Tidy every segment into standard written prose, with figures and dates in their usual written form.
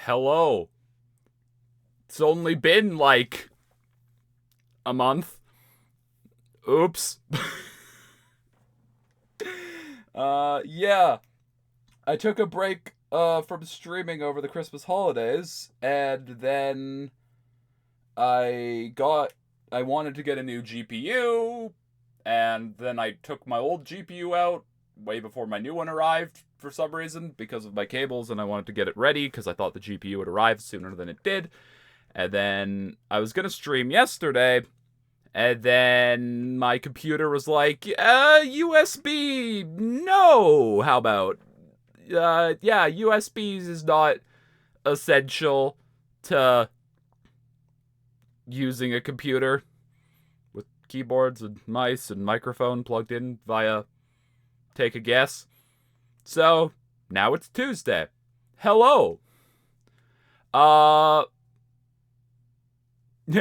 Hello. It's only been, like, a month. Oops. Yeah. I took a break, from streaming over the Christmas holidays, and then I wanted to get a new GPU, and then I took my old GPU out way before my new one arrived for some reason because of my cables, and I wanted to get it ready because I thought the GPU would arrive sooner than it did. And then I was gonna stream yesterday, and then my computer was like, USB, no, how about? Yeah, USBs is not essential to using a computer with keyboards and mice and microphone plugged in via take a guess. So, now it's Tuesday. Hello. Yeah,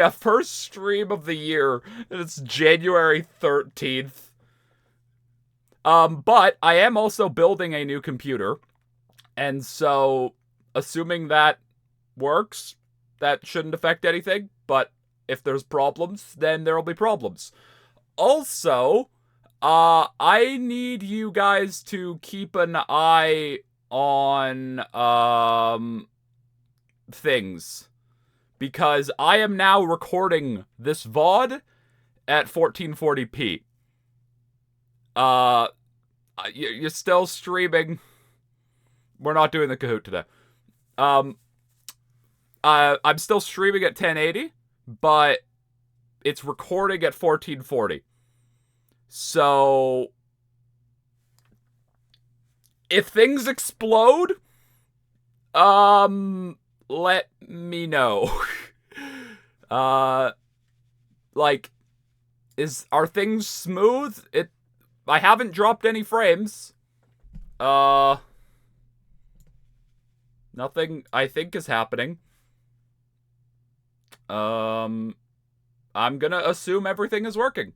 first stream of the year, and it's January 13th. But I am also building a new computer, and so, assuming that works, that shouldn't affect anything, but if there's problems, then there'll be problems. Also, I need you guys to keep an eye on, things. Because I am now recording this VOD at 1440p. You're still streaming. We're not doing the Kahoot today. I'm still streaming at 1080, but it's recording at 1440. So, if things explode, let me know. Like, are things smooth? I haven't dropped any frames. Nothing, I think, is happening. I'm gonna assume everything is working.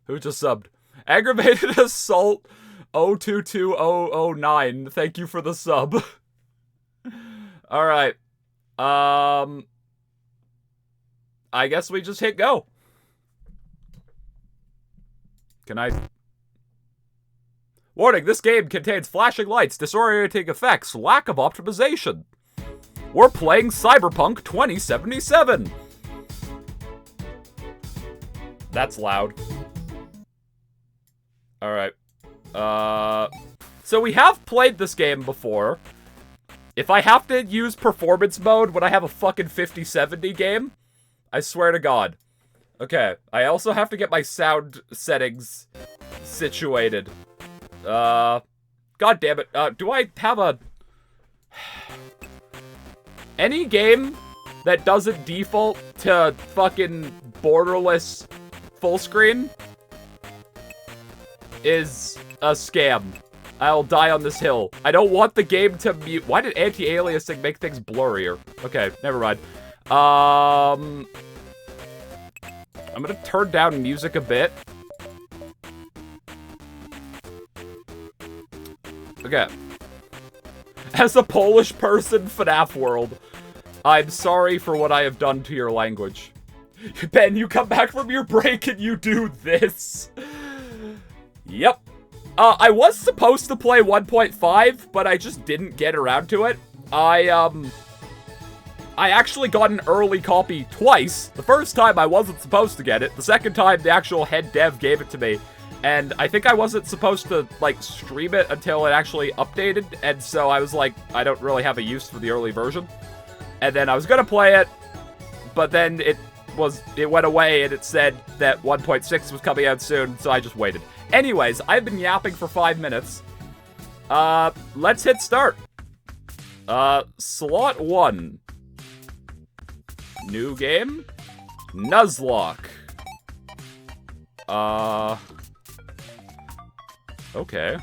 Who just subbed? Aggravated Assault 022009. Thank you for the sub. Alright. I guess we just hit go. Can I... Warning, this game contains flashing lights, disorienting effects, lack of optimization. We're playing Cyberpunk 2077. That's loud. Alright. So we have played this game before. If I have to use performance mode when I have a fucking 5070 game, I swear to God. Okay, I also have to get my sound settings situated. God damn it. Do I have a... Any game that doesn't default to fucking borderless full screen is a scam. I'll die on this hill. I don't want the game to mute. Why did anti-aliasing make things blurrier? Okay, never mind. I'm gonna turn down music a bit. Okay. As a Polish person, FNaF world, I'm sorry for what I have done to your language. Ben, you come back from your break and you do this. Yep. I was supposed to play 1.5, but I just didn't get around to it. I actually got an early copy twice. The first time I wasn't supposed to get it. The second time, the actual head dev gave it to me. And I think I wasn't supposed to, like, stream it until it actually updated. And so I was like, I don't really have a use for the early version. And then I was gonna play it, but then it went away and it said that 1.6 was coming out soon, so I just waited. Anyways, I've been yapping for 5 minutes. Let's hit start. Slot 1. New game. Nuzlocke. Okay.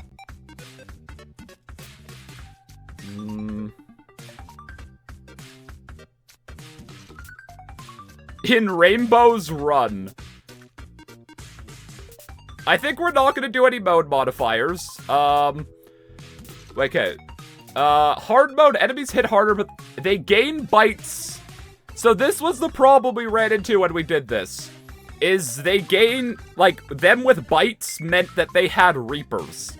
In Rainbow's Run. I think we're not gonna do any mode modifiers. Okay. Hard mode, enemies hit harder, but they gain bites. So this was the problem we ran into when we did this. Is they gain, like, them with bites meant that they had Reapers.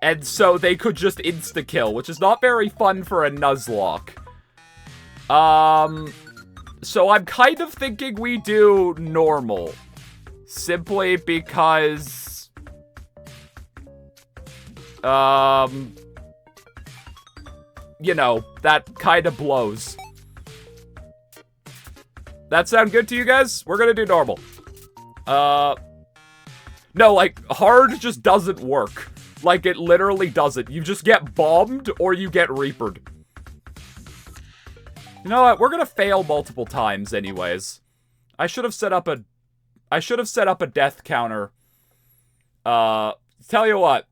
And so they could just insta-kill, which is not very fun for a Nuzlocke. So I'm kind of thinking we do normal. Simply because... you know, that kind of blows. That sound good to you guys? We're gonna do normal. No, like, hard just doesn't work. Like, it literally doesn't. You just get bombed or you get reapered. You know what? We're gonna fail multiple times anyways. I should have set up a death counter. Tell you what.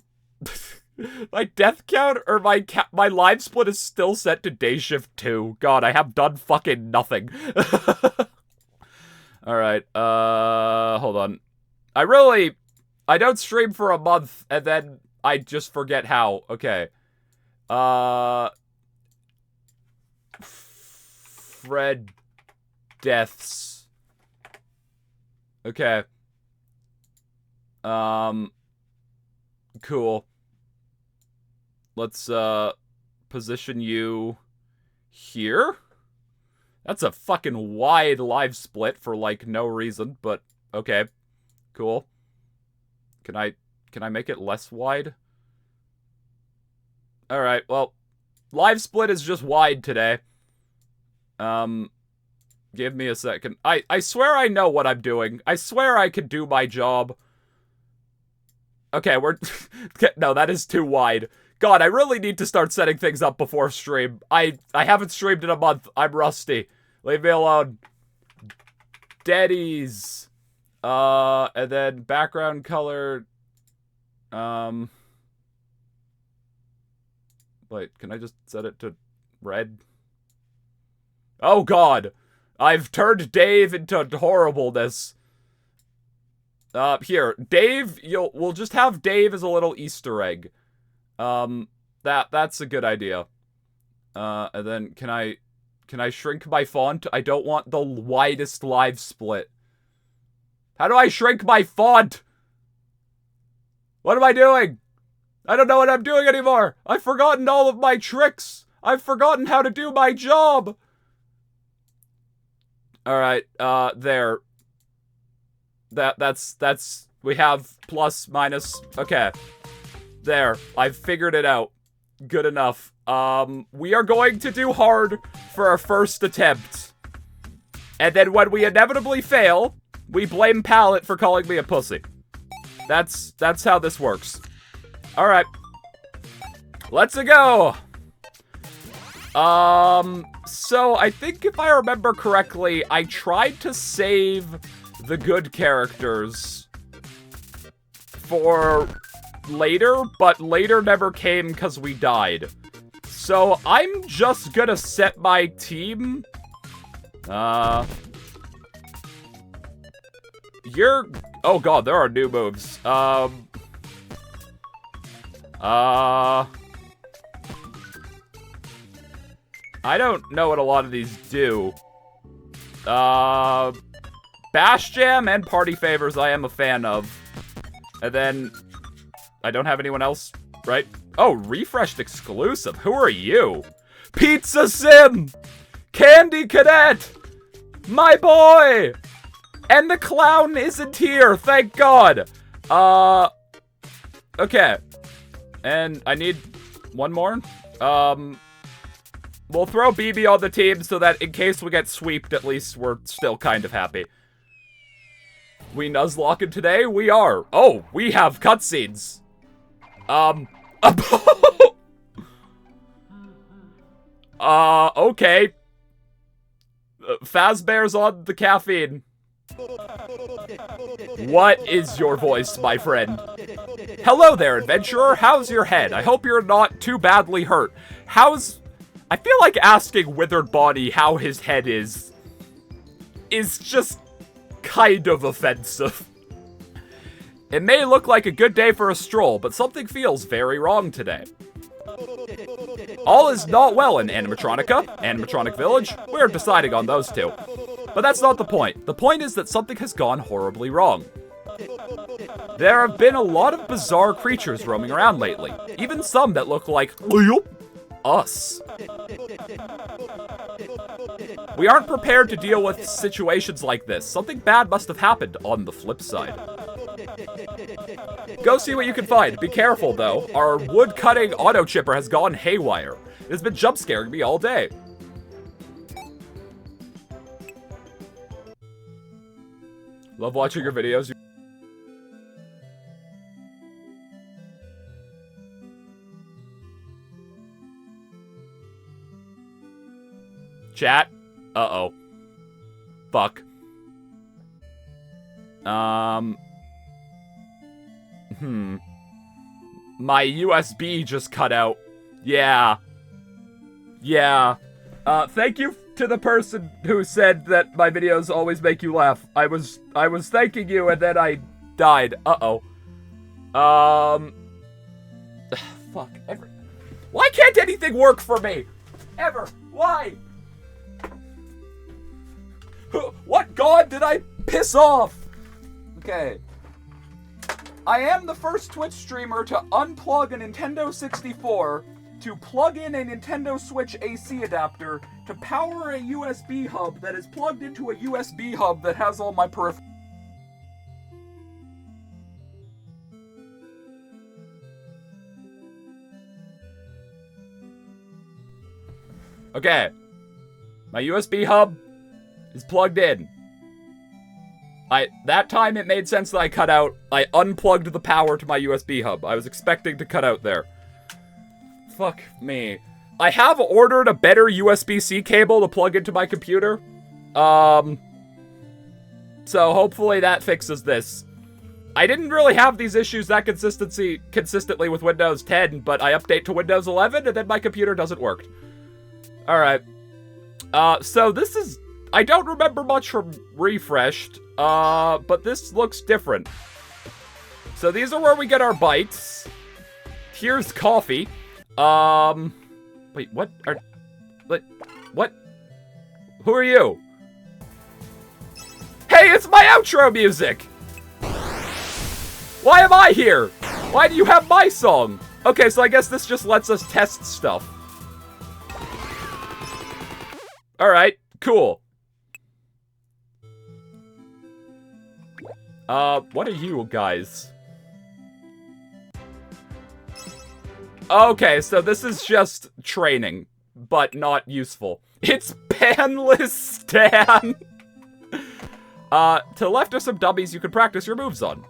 My death count or my live split is still set to day shift 2. God, I have done fucking nothing. Alright, hold on. I don't stream for a month, and then I just forget how. Okay. Fred deaths. Okay. Cool. Let's, position you here? That's a fucking wide live split for, like, no reason, but okay. Cool. Can I make it less wide? Alright, well, live split is just wide today. Give me a second. I swear I know what I'm doing. I swear I can do my job. Okay, no, that is too wide. God, I really need to start setting things up before stream. I haven't streamed in a month. I'm rusty. Leave me alone. Daddies. And then background color. Wait, can I just set it to red? Oh God. I've turned Dave into horribleness. Here, Dave, we'll just have Dave as a little Easter egg. That's a good idea. And then can I shrink my font? I don't want the widest live split. How do I shrink my font? What am I doing? I don't know what I'm doing anymore. I've forgotten all of my tricks. I've forgotten how to do my job. Alright, there. That's, we have plus, minus, okay. There, I've figured it out. Good enough. We are going to do hard for our first attempt. And then when we inevitably fail, we blame Pallet for calling me a pussy. That's how this works. Alright. Let's go! So I think if I remember correctly, I tried to save the good characters for later, but later never came because we died. So I'm just gonna set my team. Oh God, there are new moves. I don't know what a lot of these do. Bash Jam and Party Favors I am a fan of. And then, I don't have anyone else, right? Oh, refreshed exclusive. Who are you? Pizza Sim! Candy Cadet! My boy! And the clown isn't here, thank God! Okay. And I need one more. We'll throw BB on the team so that in case we get sweeped, at least we're still kind of happy. We Nuzlocking today? We are. Oh, we have cutscenes. Okay. Fazbear's on the caffeine. What is your voice, my friend? Hello there, adventurer. How's your head? I hope you're not too badly hurt. I feel like asking Withered Bonnie how his head is just kind of offensive. It may look like a good day for a stroll, but something feels very wrong today. All is not well in Animatronica, Animatronic Village. We're deciding on those two. But that's not the point. The point is that something has gone horribly wrong. There have been a lot of bizarre creatures roaming around lately. Even some that look like us. We aren't prepared to deal with situations like this. Something bad must have happened on the flip side. Go see what you can find. Be careful, though. Our wood-cutting auto-chipper has gone haywire. It has been jump-scaring me all day. Love watching your videos. Chat. Uh-oh. Fuck. My USB just cut out. Yeah. Yeah. Thank you to the person who said that my videos always make you laugh. I was thanking you and then I died. Uh-oh. Fuck. Why can't anything work for me? Ever. Why? What god did I piss off? Okay. I am the first Twitch streamer to unplug a Nintendo 64 to plug in a Nintendo Switch AC adapter to power a USB hub that is plugged into a USB hub that has all my peripherals. Okay. My USB hub is plugged in. That time it made sense that I cut out. I unplugged the power to my USB hub. I was expecting to cut out there. Fuck me. I have ordered a better USB-C cable to plug into my computer. So hopefully that fixes this. I didn't really have these issues that consistently with Windows 10, but I update to Windows 11 and then my computer doesn't work. Alright. So this is... I don't remember much from Refreshed, but this looks different. So these are where we get our bites. Here's coffee. Wait, what? What? Who are you? Hey, it's my outro music! Why am I here? Why do you have my song? Okay, so I guess this just lets us test stuff. Alright, cool. What are you guys? Okay, so this is just training, but not useful. It's Panless Stan! To the left are some dummies you can practice your moves on.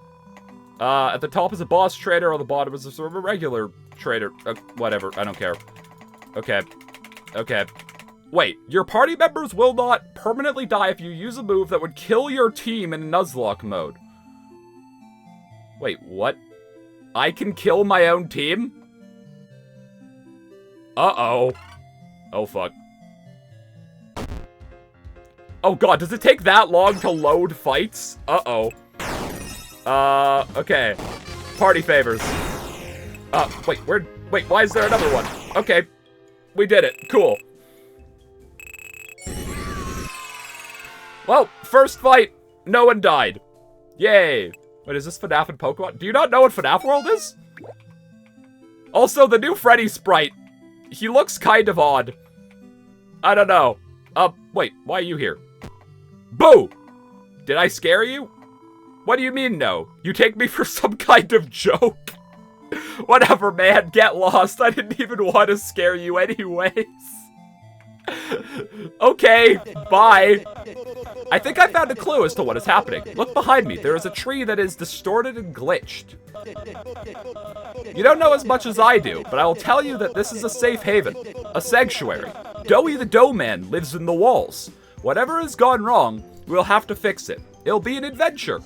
At the top is a boss trader, on the bottom is a sort of a regular trader. Whatever, I don't care. Okay. Okay. Wait, your party members will not permanently die if you use a move that would kill your team in Nuzlocke mode. Wait, what? I can kill my own team? Uh-oh. Oh, fuck. Oh, God, does it take that long to load fights? Uh-oh. Okay. Party favors. Wait, why is there another one? Okay. We did it. Cool. Well, first fight, no one died. Yay. Wait, is this FNaF and Pokemon? Do you not know what FNaF World is? Also, the new Freddy sprite. He looks kind of odd. I don't know. Wait, why are you here? Boo! Did I scare you? What do you mean, no? You take me for some kind of joke? Whatever, man, get lost. I didn't even want to scare you anyways. Okay, bye. I think I found a clue as to what is happening. Look behind me. There is a tree that is distorted and glitched. You don't know as much as I do, but I will tell you that this is a safe haven, a sanctuary. Doughy the Dough Man lives in the walls. Whatever has gone wrong, we'll have to fix it. It'll be an adventure.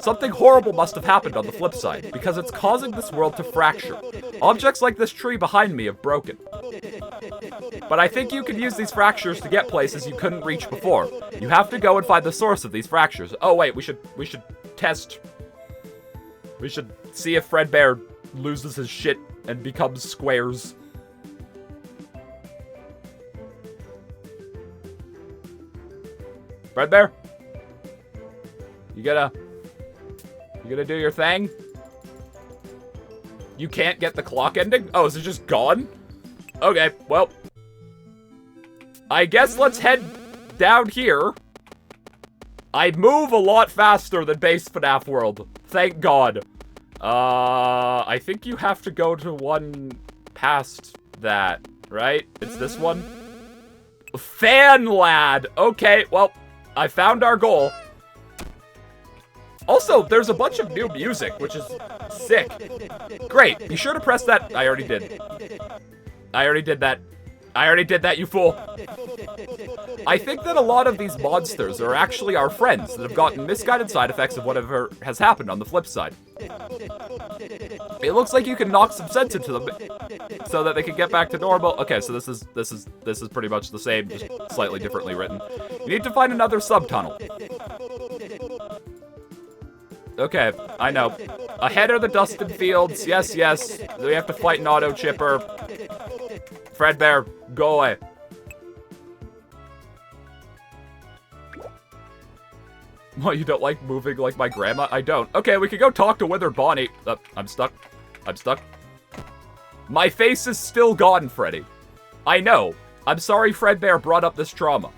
Something horrible must have happened on the flip side, because it's causing this world to fracture. Objects like this tree behind me have broken. But I think you can use these fractures to get places you couldn't reach before. You have to go and find the source of these fractures. Oh wait, we should test. We should see if Fredbear loses his shit and becomes squares. Fredbear? You gonna do your thing? You can't get the clock ending? Oh, is it just gone? Okay, well. I guess let's head down here. I move a lot faster than base FNaF World. Thank God. I think you have to go to one past that, right? It's this one? Fan Lad! Okay, well, I found our goal. Also, there's a bunch of new music, which is sick. Great, be sure to press that. I already did. I already did that. I already did that, you fool. I think that a lot of these monsters are actually our friends that have gotten misguided side effects of whatever has happened on the flip side. It looks like you can knock some sense into them so that they can get back to normal. Okay, so this is pretty much the same, just slightly differently written. You need to find another subtunnel. Okay, I know. Ahead are the dusted fields. Yes, yes. We have to fight an auto chipper. Fredbear, go away. What, you don't like moving like my grandma? I don't. Okay, we can go talk to Withered Bonnie. I'm stuck. I'm stuck. My face is still gone, Freddy. I know. I'm sorry Fredbear brought up this trauma.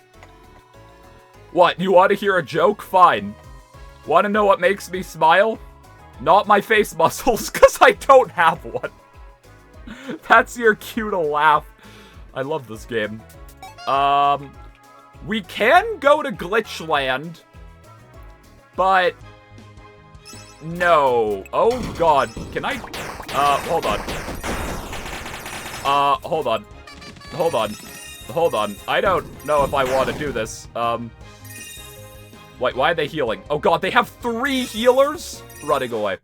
What, you want to hear a joke? Fine. Want to know what makes me smile? Not my face muscles, because I don't have one. That's your cue to laugh. I love this game. We can go to Glitchland, but no. Oh God, can I? Hold on. Hold on. Hold on. Hold on. I don't know if I want to do this. Wait, why are they healing? Oh God, they have 3 healers running away.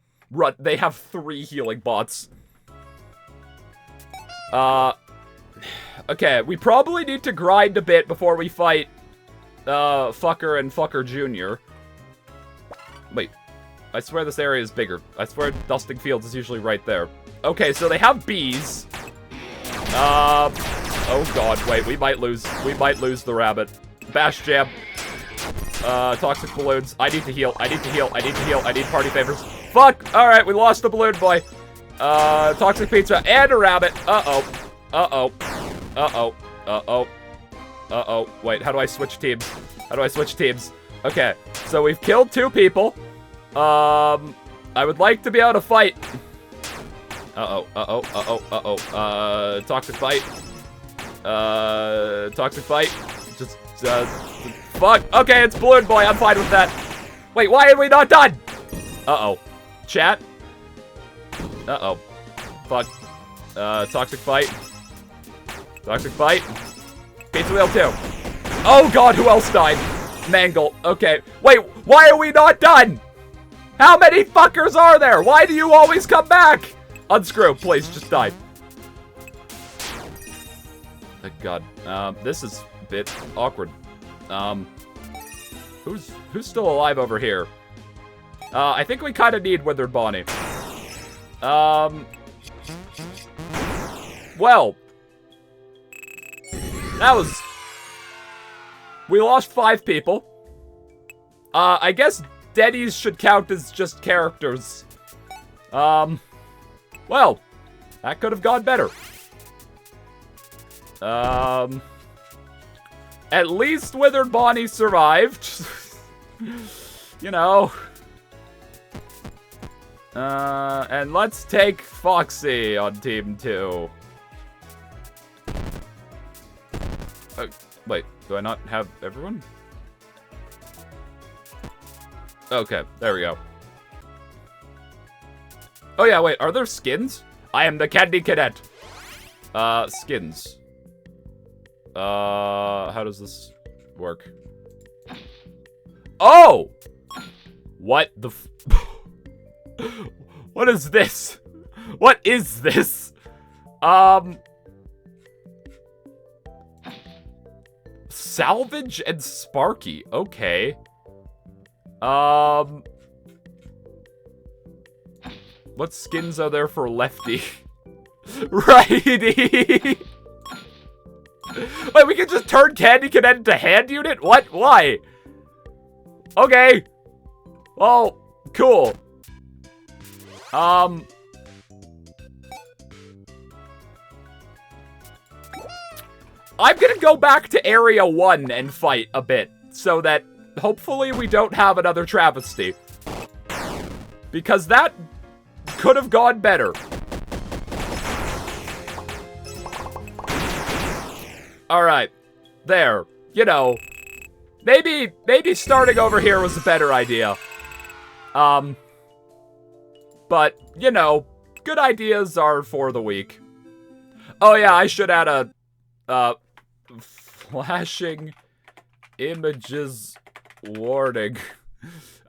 They have 3 healing bots. Okay, we probably need to grind a bit before we fight, Fucker and Fucker Jr. Wait, I swear this area is bigger. I swear Dusting Fields is usually right there. Okay, so they have bees. Oh God, wait, we might lose the rabbit. Bash Jam. Toxic balloons. I need to heal, I need to heal, I need to heal, I need party favors. Fuck! Alright, we lost the balloon boy. Toxic pizza and a rabbit. Uh-oh. Uh-oh. Uh-oh. Uh-oh. Uh-oh. Wait, how do I switch teams? How do I switch teams? Okay, so we've killed 2 people. I would like to be able to fight. Uh-oh. Uh-oh. Uh-oh. Uh-oh. Toxic fight. Toxic fight. Just, fuck. Okay, it's Balloon Boy. I'm fine with that. Wait, why are we not done? Uh-oh. Chat. Uh-oh. Fuck. Toxic fight. Toxic fight. Pizza Wheel 2. Oh God, who else died? Mangle. Okay. Wait, why are we not done? How many fuckers are there? Why do you always come back? Unscrew, please, just die. Thank God. This is a bit awkward. Who's still alive over here? I think we kind of need Withered Bonnie. Well, that was... We lost 5 people. I guess Denny's should count as just characters. Well, that could have gone better. At least Withered Bonnie survived. You know. And let's take Foxy on Team 2. Wait, do I not have everyone? Okay, there we go. Oh yeah, wait, are there skins? I am the Candy Cadet. Skins. How does this work? Oh! What the f- What is this? What is this? Salvage and Sparky. Okay. What skins are there for Lefty? Righty. Wait, we can just turn Candy Cadet into Hand Unit? What? Why? Okay. Well, cool. I'm gonna go back to Area 1 and fight a bit, so that hopefully we don't have another travesty. Because that could have gone better. Alright. There. You know. Maybe starting over here was a better idea. But, you know, good ideas are for the weak. Oh yeah, I should add a, flashing images warning.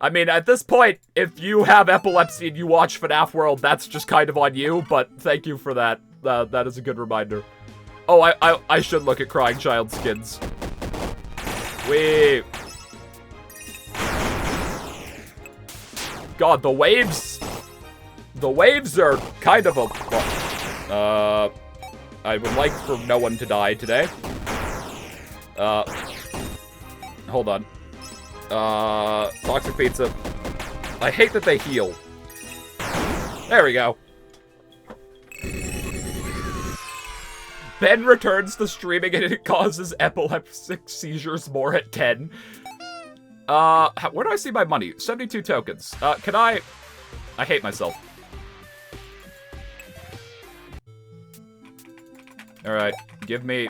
I mean, at this point, if you have epilepsy and you watch FNaF World, that's just kind of on you, but thank you for that. That is a good reminder. Oh, I should look at Crying Child skins. Wait. God, the waves are kind of a... Well, I would like for no one to die today. Hold on. Toxic pizza. I hate that they heal. There we go. Ben returns to streaming and it causes epileptic seizures more at 10. Where do I see my money? 72 tokens. Can I hate myself. Alright, give me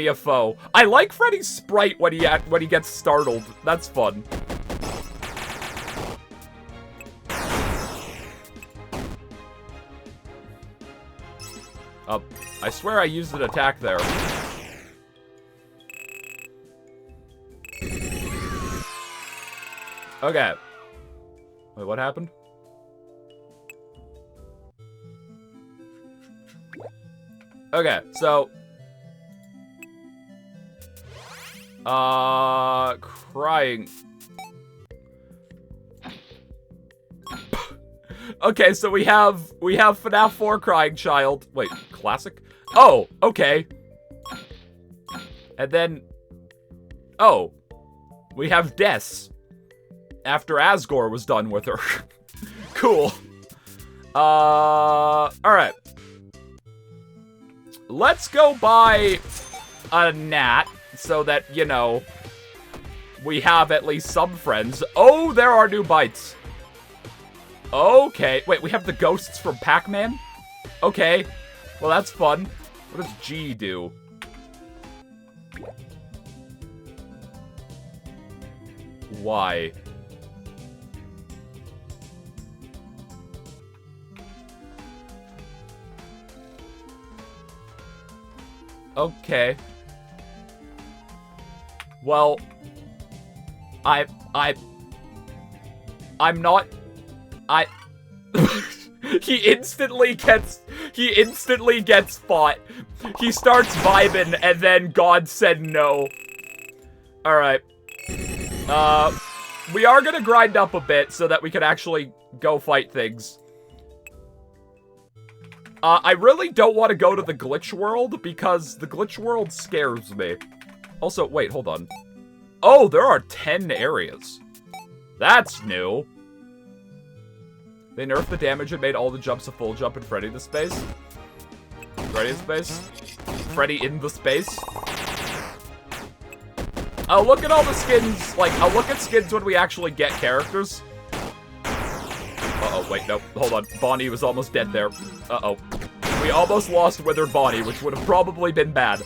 a foe. I like Freddy's sprite when he gets startled. That's fun. I swear I used an attack there. Okay. Wait, what happened? Okay, so... crying. Okay, so we have FNaF 4 Crying Child. Wait, classic? Oh, okay. And then... Oh. We have Des. After Asgore was done with her. Cool. Alright. Let's go buy a gnat so that, you know, we have at least some friends. Oh, there are new bites. Okay. Wait, we have the ghosts from Pac-Man? Okay. Well, that's fun. What does G do? Why? Okay. Well, I'm not... He instantly gets fought. He starts vibing, and then God said no. Alright. We are gonna grind up a bit so that we can actually go fight things. I really don't want to go to the glitch world, because the glitch world scares me. Also, wait, hold on. Oh, there are 10 areas. That's new. They nerfed the damage and made all the jumps a full jump in Freddy the space. Freddy in space? Freddy in the space? I'll look at all the skins, like, I'll look at skins when we actually get characters. Uh-oh, wait, no, hold on. Bonnie was almost dead there. Uh-oh. We almost lost Withered Bonnie, which would have probably been bad.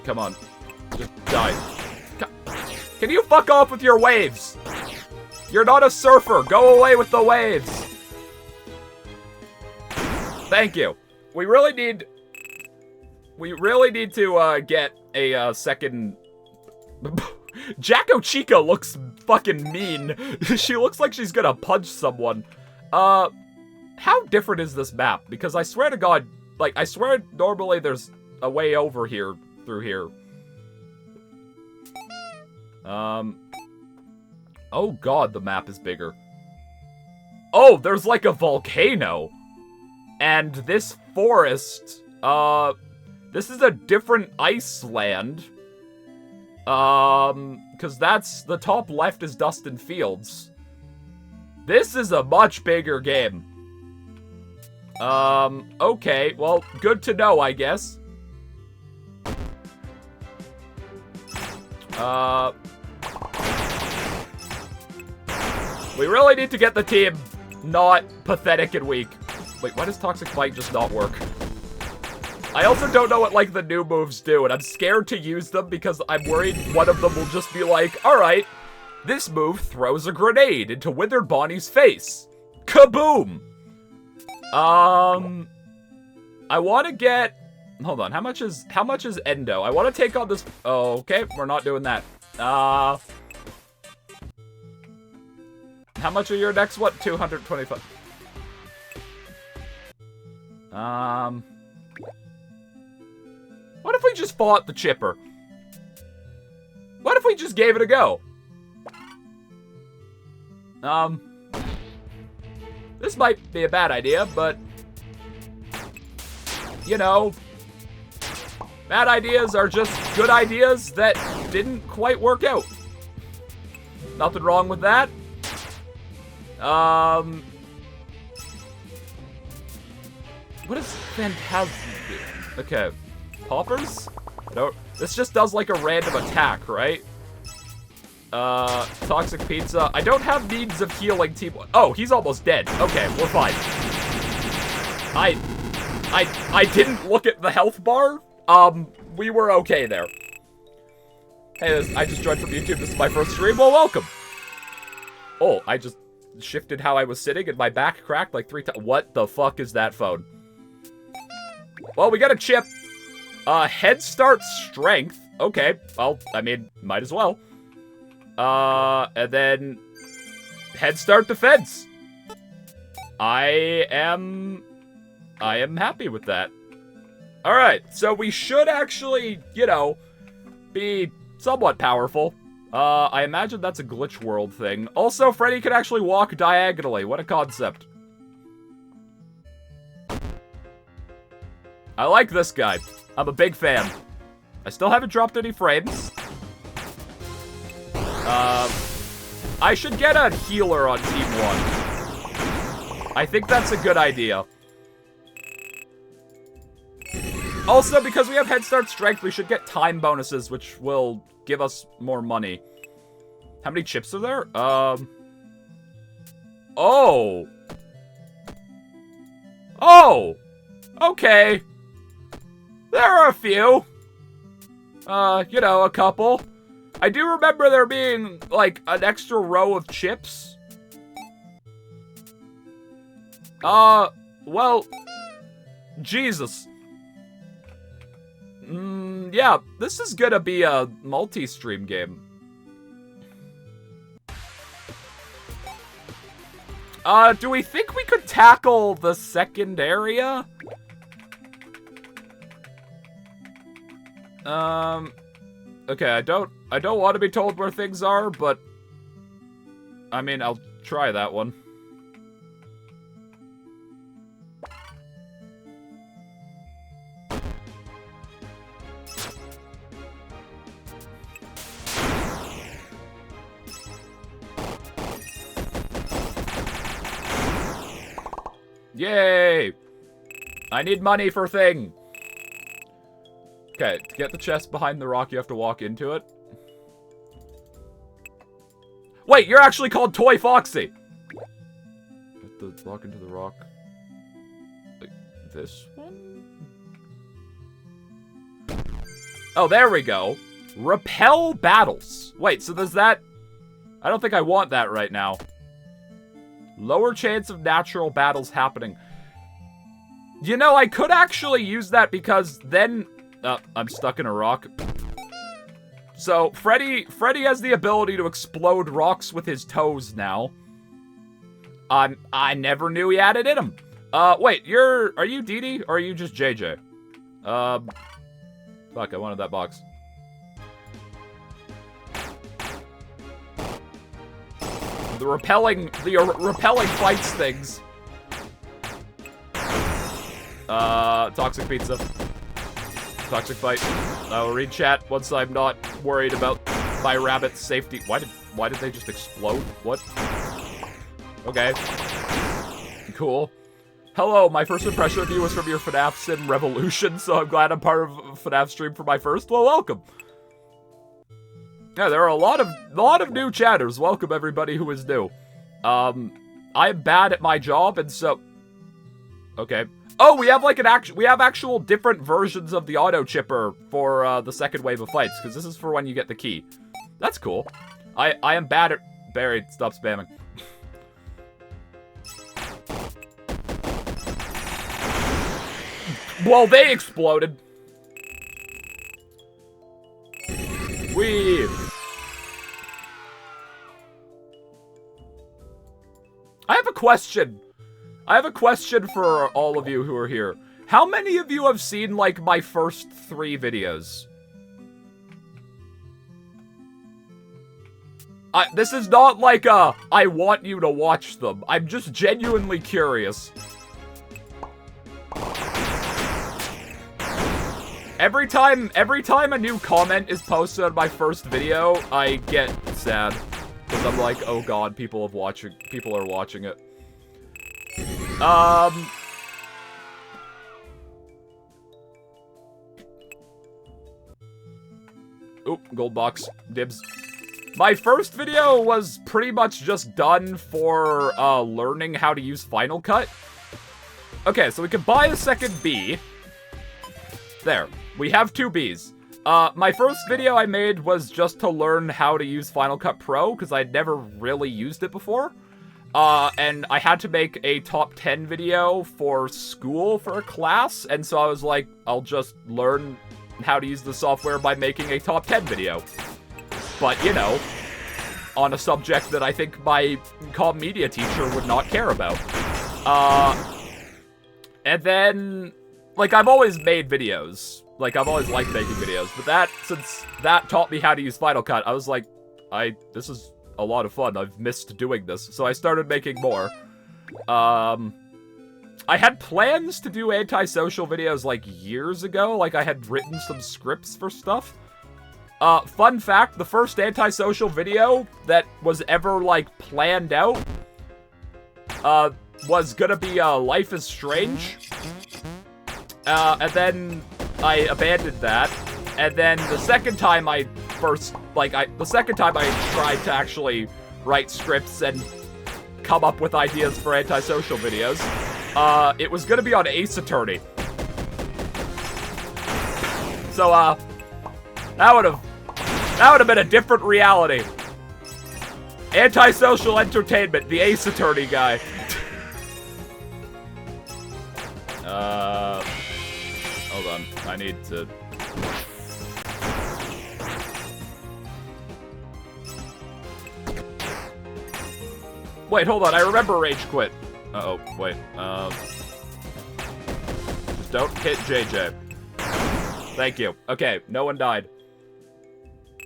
Come on. Just die. Can you fuck off with your waves? You're not a surfer. Go away with the waves. Thank you. We really need to get a second. Jacko Chica looks fucking mean. She looks like she's gonna punch someone. How different is this map? Because I swear to God, like, I swear normally there's a way over here through here. Oh God, the map is bigger. Oh, there's like a volcano. And this forest This is a different Iceland. Because that's, the top left is Dustin Fields. This is a much bigger game. Okay, well, good to know, I guess. We really need to get the team not pathetic and weak. Wait, why does Toxic Bite just not work? I also don't know what, like, the new moves do, and I'm scared to use them because I'm worried one of them will just be like, alright, this move throws a grenade into Withered Bonnie's face. Kaboom! I want to get... Hold on, how much is Endo? I want to take on this... Oh, okay, we're not doing that. How much are your next what? 225. What if we just fought the Chipper? What if we just gave it a go? This might be a bad idea, but... You know... Bad ideas are just good ideas that didn't quite work out. Nothing wrong with that. What does Phantasm do? Okay. Poppers? No. This just does like a random attack, right? Toxic Pizza. I don't have needs of healing team. Oh, he's almost dead. Okay, we're fine. I didn't look at the health bar. We were okay there. Hey, I just joined from YouTube. This is my first stream. Well, welcome. Oh, I just shifted how I was sitting and my back cracked like 3 times. What the fuck is that phone? Well, we got a chip. Head Start Strength. Okay, well, I mean, might as well. And then Head Start Defense. I am happy with that. Alright, so we should actually, you know, be somewhat powerful. I imagine that's a glitch world thing. Also, Freddy can actually walk diagonally. What a concept. I like this guy. I'm a big fan. I still haven't dropped any frames. I should get a healer on Team 1. I think that's a good idea. Also, because we have Head Start Strength, we should get time bonuses, which will give us more money. How many chips are there? Oh! Oh! Okay. There are a few. You know, a couple. I do remember there being, like, an extra row of chips. Well... Jesus. Yeah, this is gonna be a multi-stream game. Do we think we could tackle the second area? Okay, I don't want to be told where things are, but I mean, I'll try that one. Yay! I need money for thing. Okay, to get the chest behind the rock, you have to walk into it. Wait, you're actually called Toy Foxy! Have to walk into the rock. Like, this one? Oh, there we go. Repel battles. Wait, so does that... I don't think I want that right now. Lower chance of natural battles happening. You know, I could actually use that because then... I'm stuck in a rock. So, Freddy has the ability to explode rocks with his toes now. I never knew he had it in him. Wait, are you Dee Dee, or are you just JJ? Fuck, I wanted that box. The repelling fights things. Toxic Pizza. Toxic fight. I will read chat once I'm not worried about my rabbit's safety. Why did they just explode? What? Okay. Cool. Hello, my first impression of you was from your FNaF Sim Revolution, so I'm glad I'm part of FNaF stream for my first. Well, welcome. Yeah, there are a lot of new chatters. Welcome everybody who is new. I'm bad at my job, and so... Okay. Oh, we have like actual different versions of the auto chipper for the second wave of fights, because this is for when you get the key. That's cool. I am bad at... Barry, stop spamming. Well, they exploded. Wee. I have a question. I have a question for all of you who are here. How many of you have seen, like, my first 3 videos? This is not like I want you to watch them. I'm just genuinely curious. Every time a new comment is posted on my first video, I get sad. Because I'm like, oh god, people are watching it. Oop, gold box. Dibs. My first video was pretty much just done for learning how to use Final Cut. Okay, so we can buy a second B. There. We have 2 Bs. My first video I made was just to learn how to use Final Cut Pro, because I'd never really used it before. And I had to make a top 10 video for school for a class, and so I was like, I'll just learn how to use the software by making a top 10 video. But, you know, on a subject that I think my comm media teacher would not care about. And then, like, I've always made videos. Like, I've always liked making videos. But since that taught me how to use Final Cut, I was like, this is a lot of fun. I've missed doing this. So I started making more. I had plans to do antisocial videos, like, years ago. Like, I had written some scripts for stuff. Fun fact, the first antisocial video that was ever, like, planned out, was gonna be, Life is Strange. And then I abandoned that. And then the second time I tried to actually write scripts and come up with ideas for antisocial videos, it was gonna be on Ace Attorney. So, that would have been a different reality. Antisocial entertainment, the Ace Attorney guy. Hold on. I need to... Wait, hold on. I remember Rage Quit. Uh-oh. Wait. Just don't hit JJ. Thank you. Okay, no one died.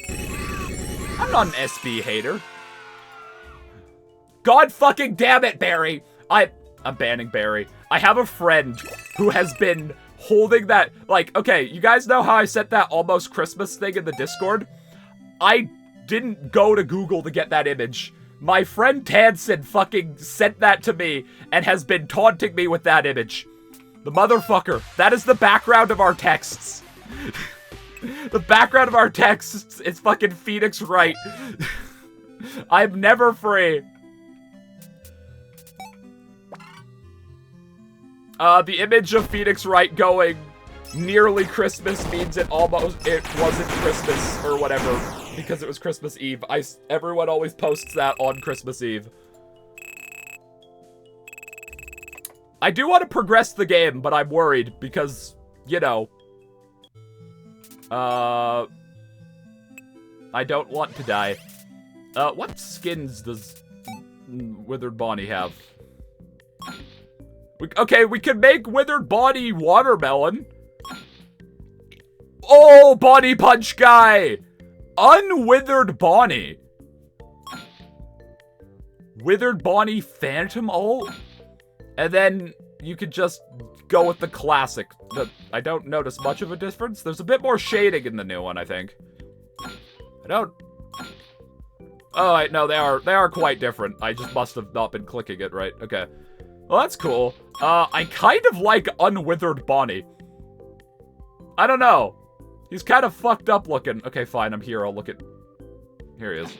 I'm not an SB hater. God fucking damn it, Barry! I'm banning Barry. I have a friend who has been holding that, like, okay, you guys know how I sent that almost Christmas thing in the Discord? I didn't go to Google to get that image. My friend Tansen fucking sent that to me and has been taunting me with that image. The motherfucker. That is the background of our texts. The background of our texts is fucking Phoenix Wright. I'm never free. The image of Phoenix Wright going nearly Christmas means it wasn't Christmas or whatever because it was Christmas Eve. Everyone always posts that on Christmas Eve. I do want to progress the game, but I'm worried because, you know, I don't want to die. What skins does Withered Bonnie have? Okay, we can make Withered Bonnie Watermelon. Oh, Bonnie Punch guy! Unwithered Bonnie. Withered Bonnie Phantom ult? And then you could just go with the classic. I don't notice much of a difference. There's a bit more shading in the new one, I think. I don't... Oh, wait, no, they are quite different. I just must have not been clicking it right. Okay. Well, that's cool. I kind of like Unwithered Bonnie. I don't know. He's kind of fucked up looking. Okay, fine, I'm here. I'll look at... Here he is.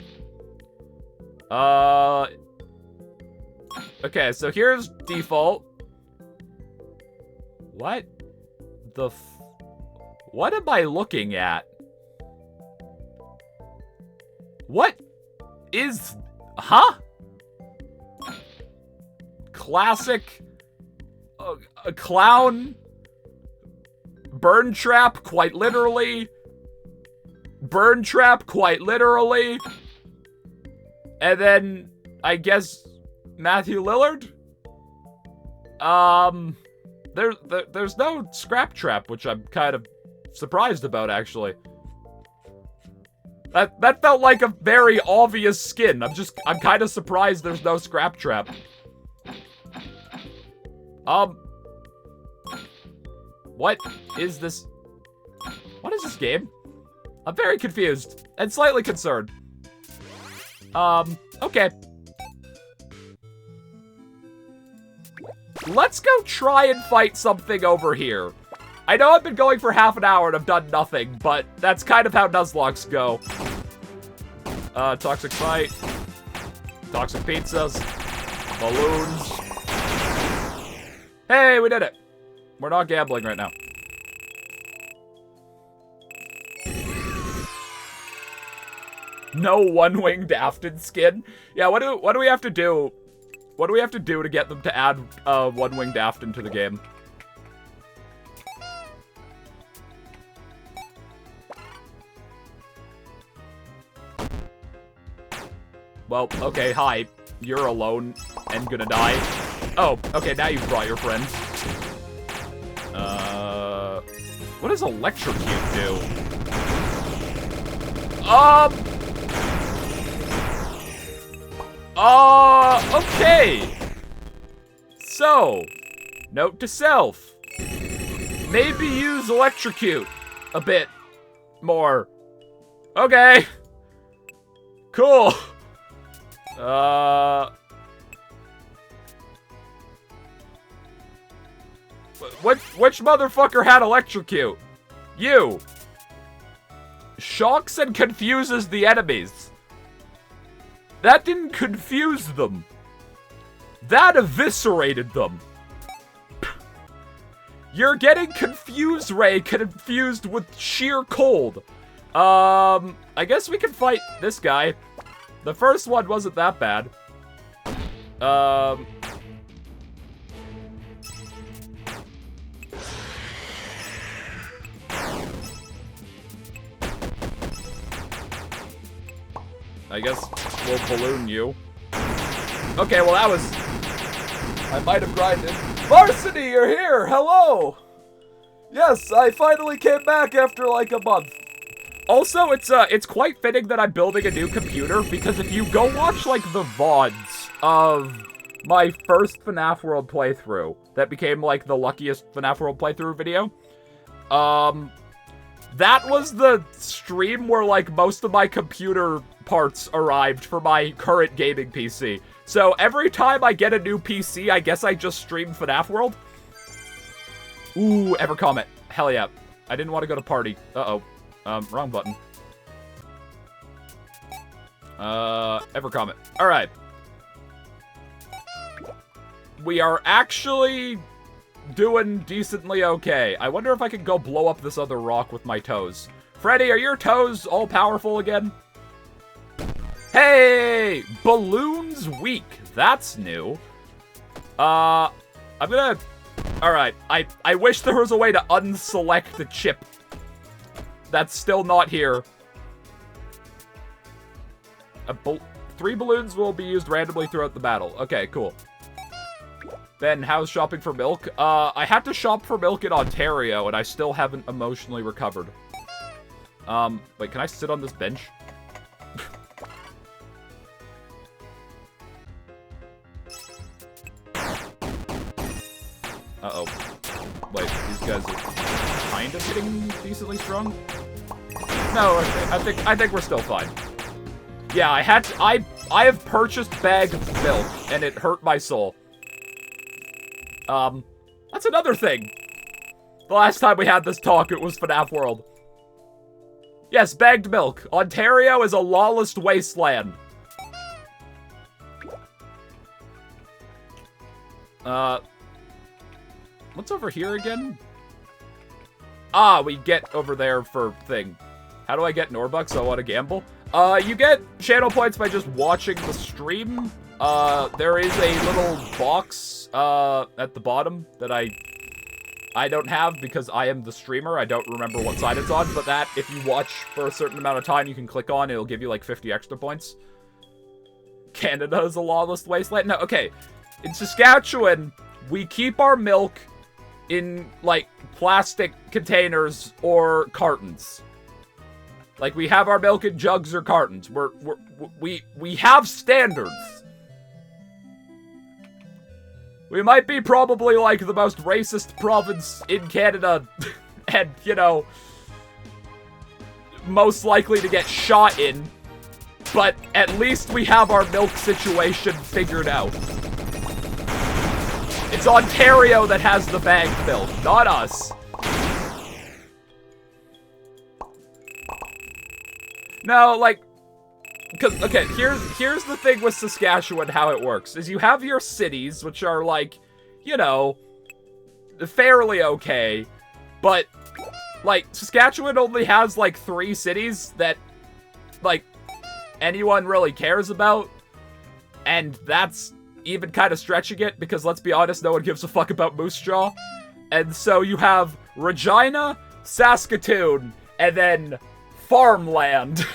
Okay, so here's default. What the what am I looking at? What is... Huh? Classic... a clown... Burn trap, quite literally. Burn trap, quite literally. And then, I guess, Matthew Lillard? There's no scrap trap, which I'm kind of surprised about, actually. That felt like a very obvious skin. I'm kind of surprised there's no scrap trap. What is this? What is this game? I'm very confused and slightly concerned. Okay. Let's go try and fight something over here. I know I've been going for half an hour and I've done nothing, but that's kind of how Nuzlocks go. Toxic fight. Toxic pizzas. Balloons. Hey, we did it. We're not gambling right now. No one-winged Afton skin? Yeah, what do we have to do? What do we have to do to get them to add one-winged Afton to the game? Well, okay, hi. You're alone and gonna die. Oh, okay, now you've brought your friends. What does Electrocute do? Okay. So, note to self. Maybe use Electrocute a bit more. Okay. Cool. Which motherfucker had Electrocute? You. Shocks and confuses the enemies. That didn't confuse them. That eviscerated them. You're getting confused, Ray, confused with sheer cold. I guess we can fight this guy. The first one wasn't that bad. I guess we'll balloon you. Okay, well that was... I might have grinded. Varsity, you're here! Hello! Yes, I finally came back after like a month. Also, it's quite fitting that I'm building a new computer, because if you go watch, like, the VODs of my first FNaF World playthrough, that became, like, the luckiest FNaF World playthrough video, that was the stream where, like, most of my computer parts arrived for my current gaming PC. So every time I get a new PC, I guess I just stream FNaF World. Ooh, ever comment. Hell yeah. I didn't want to go to party. Uh-oh. Wrong button. Ever comment. Alright. We are actually doing decently okay. I wonder if I can go blow up this other rock with my toes. Freddy, are your toes all powerful again? Hey! Balloons weak. That's new. I'm gonna... Alright, I wish there was a way to unselect the chip. That's still not here. 3 balloons will be used randomly throughout the battle. Okay, cool. Ben, how's shopping for milk? I had to shop for milk in Ontario, and I still haven't emotionally recovered. Wait, can I sit on this bench? Uh-oh. Wait, these guys are kind of getting decently strong? No, I think we're still fine. Yeah, I have purchased bagged milk, and it hurt my soul. That's another thing. The last time we had this talk, it was FNaF World. Yes, bagged milk. Ontario is a lawless wasteland. What's over here again? Ah, we get over there for thing. How do I get Norbucks? I want to gamble. You get channel points by just watching the stream. There is a little box, at the bottom that I don't have because I am the streamer. I don't remember what side it's on, but that, if you watch for a certain amount of time, you can click on, it'll give you like 50 extra points. Canada is a lawless wasteland? No, okay. In Saskatchewan, we keep our milk in, like, plastic containers or cartons. Like, we have our milk in jugs or cartons. We have standards. We might be probably, like, the most racist province in Canada, and, you know, most likely to get shot in, but at least we have our milk situation figured out. It's Ontario that has the bagged milk, not us. No, like, cause, okay, here's the thing with Saskatchewan, how it works, is you have your cities, which are, like, you know, fairly okay, but, like, Saskatchewan only has, like, 3 cities that, like, anyone really cares about, and that's even kind of stretching it, because let's be honest, no one gives a fuck about Moose Jaw. And so you have Regina, Saskatoon, and then farmland.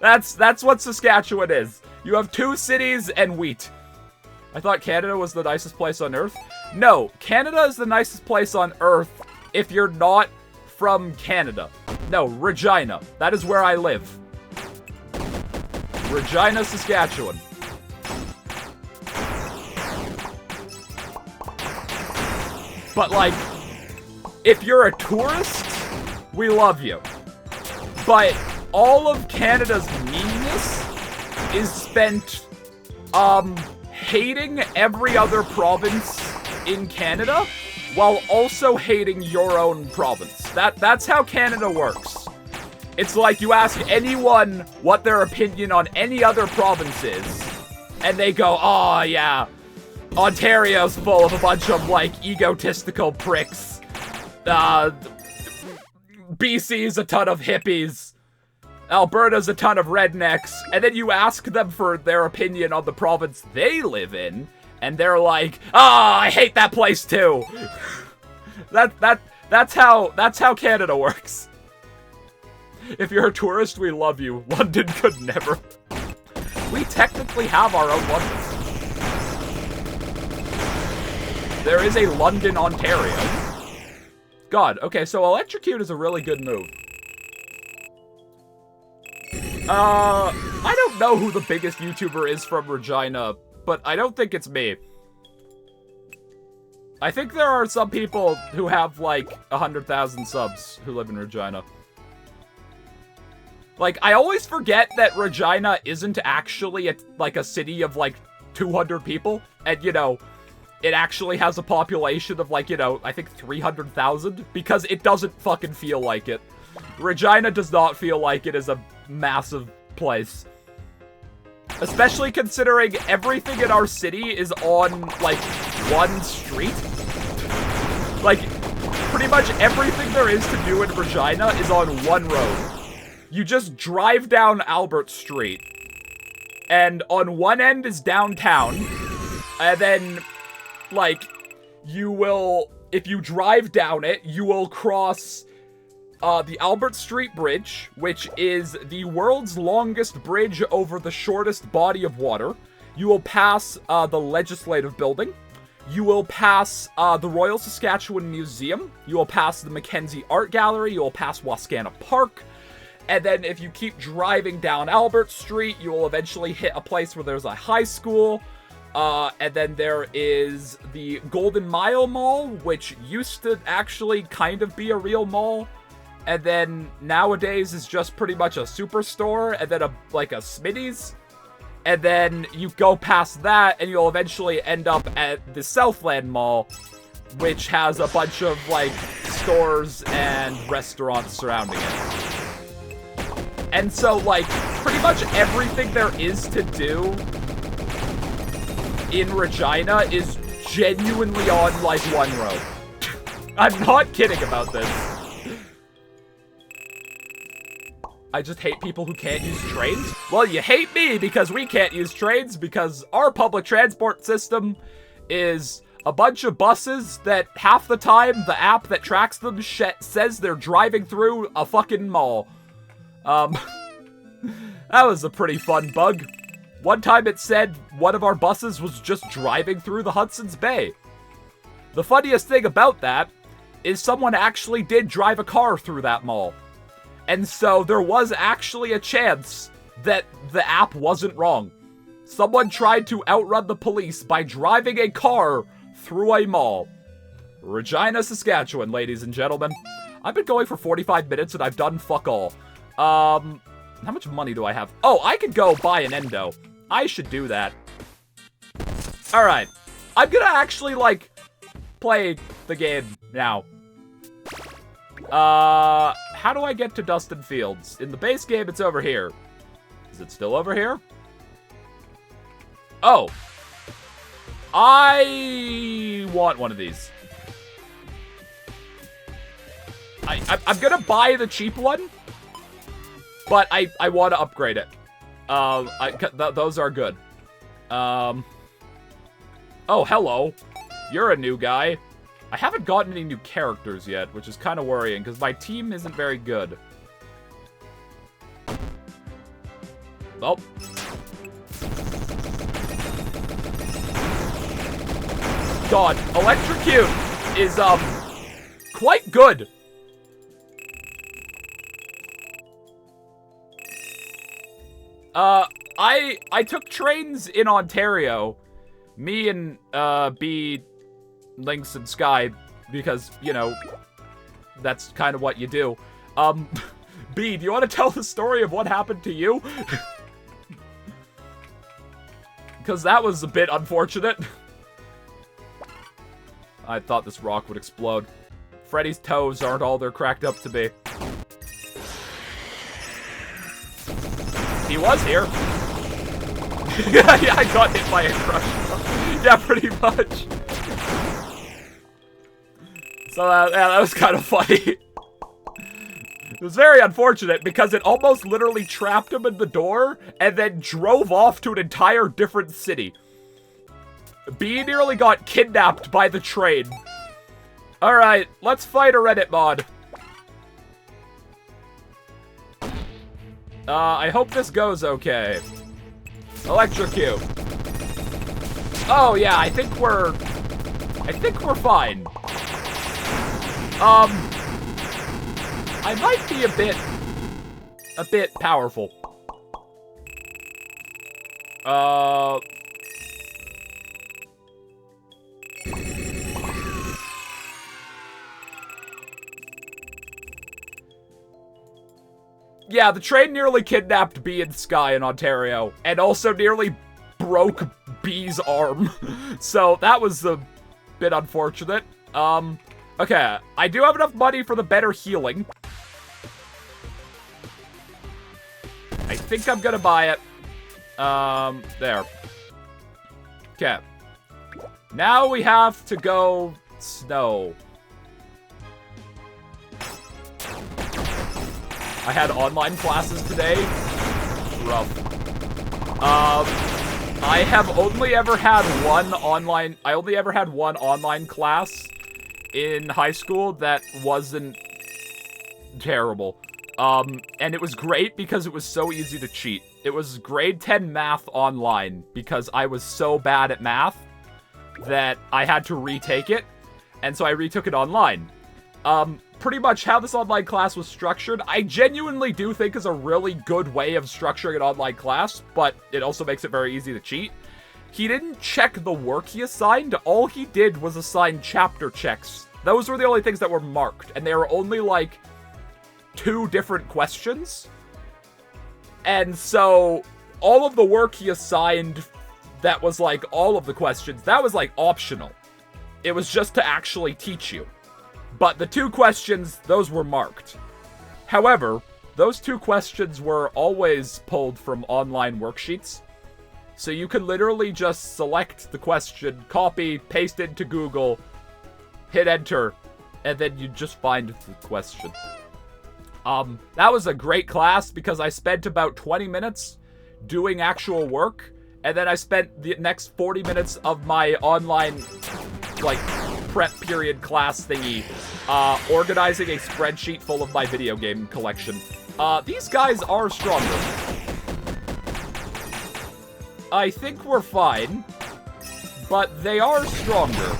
That's what Saskatchewan is. You have 2 cities and wheat. I thought Canada was the nicest place on Earth. No, Canada is the nicest place on Earth if you're not from Canada. No, Regina. That is where I live. Regina, Saskatchewan. But, like, if you're a tourist, we love you. But all of Canada's meanness is spent, hating every other province in Canada while also hating your own province. That's how Canada works. It's like you ask anyone what their opinion on any other province is, and they go, oh, yeah, Ontario's full of a bunch of, like, egotistical pricks. BC's a ton of hippies. Alberta's a ton of rednecks. And then you ask them for their opinion on the province they live in, and they're like, I hate that place too. That's how Canada works. If you're a tourist, we love you. London could never. We technically have our own London. There is a London, Ontario. God, okay, so electrocute is a really good move. I don't know who the biggest YouTuber is from Regina, but I don't think it's me. I think there are some people who have, like, 100,000 subs who live in Regina. Like, I always forget that Regina isn't actually, a city of, like, 200 people, and, you know, it actually has a population of, like, you know, I think 300,000, because it doesn't fucking feel like it. Regina does not feel like it is a massive place. Especially considering everything in our city is on, like, one street. Like, pretty much everything there is to do in Regina is on one road. You just drive down Albert Street, and on one end is downtown, and then, like, you will, if you drive down it, you will cross the Albert Street Bridge, which is the world's longest bridge over the shortest body of water. You will pass the Legislative Building. You will pass the Royal Saskatchewan Museum. You will pass the Mackenzie Art Gallery. You will pass Wascana Park. And then if you keep driving down Albert Street, you will eventually hit a place where there's a high school. And then there is the Golden Mile Mall, which used to actually kind of be a real mall. And then nowadays is just pretty much a superstore, and then a Smitty's. And then you go past that, and you'll eventually end up at the Southland Mall, which has a bunch of, like, stores and restaurants surrounding it. And so, like, pretty much everything there is to do in Regina is genuinely on, like, one road. I'm not kidding about this. I just hate people who can't use trains. Well, you hate me because we can't use trains because our public transport system is a bunch of buses that half the time the app that tracks them says they're driving through a fucking mall. That was a pretty fun bug. One time it said one of our buses was just driving through the Hudson's Bay. The funniest thing about that is someone actually did drive a car through that mall. And so there was actually a chance that the app wasn't wrong. Someone tried to outrun the police by driving a car through a mall. Regina, Saskatchewan, ladies and gentlemen. I've been going for 45 minutes and I've done fuck all. How much money do I have? Oh, I could go buy an endo. I should do that. Alright. I'm gonna actually, like, play the game now. How do I get to Dustin Fields? In the base game, it's over here. Is it still over here? Oh. I want one of these. I'm gonna buy the cheap one, but I want to upgrade it. Those are good. Oh, hello. You're a new guy. I haven't gotten any new characters yet, which is kind of worrying, because my team isn't very good. Oh. God, Electrocute is, quite good. I took trains in Ontario. Me and, B... Lynx and Sky, because, you know, that's kind of what you do. B, do you want to tell the story of what happened to you? Because that was a bit unfortunate. I thought this rock would explode. Freddy's toes aren't all they're cracked up to be. He was here. Yeah, I got hit by a crush. Yeah, pretty much. So, yeah, that was kind of funny. It was very unfortunate because it almost literally trapped him in the door and then drove off to an entire different city. B nearly got kidnapped by the train. Alright, let's fight a Reddit mod. I hope this goes okay. Electrocute. Oh, yeah, I think we're fine. I might be a bit powerful. Yeah, the train nearly kidnapped B and Sky in Ontario, and also nearly broke B's arm. So that was a bit unfortunate. Okay, I do have enough money for the better healing. I think I'm gonna buy it. There. Okay. Now we have to go snow. I had online classes today. Rough. I have only ever had one online class in high school that wasn't terrible. And it was great because it was so easy to cheat. It was grade 10 math online because I was so bad at math that I had to retake it. And so I retook it online. Pretty much how this online class was structured, I genuinely do think is a really good way of structuring an online class, but it also makes it very easy to cheat. he didn't check the work he assigned. All he did was assign chapter checks. Those were the only things that were marked, and they were only, like, 2 different questions. And so, all of the work he assigned that was, like, all of the questions, that was, like, optional. It was just to actually teach you. But the 2 questions, those were marked. However, those 2 questions were always pulled from online worksheets. So you could literally just select the question, copy, paste it into Google, hit enter, and then you just find the question. That was a great class because I spent about 20 minutes doing actual work, and then I spent the next 40 minutes of my online, like, prep period class thingy, organizing a spreadsheet full of my video game collection. These guys are stronger. I think we're fine, but they are stronger.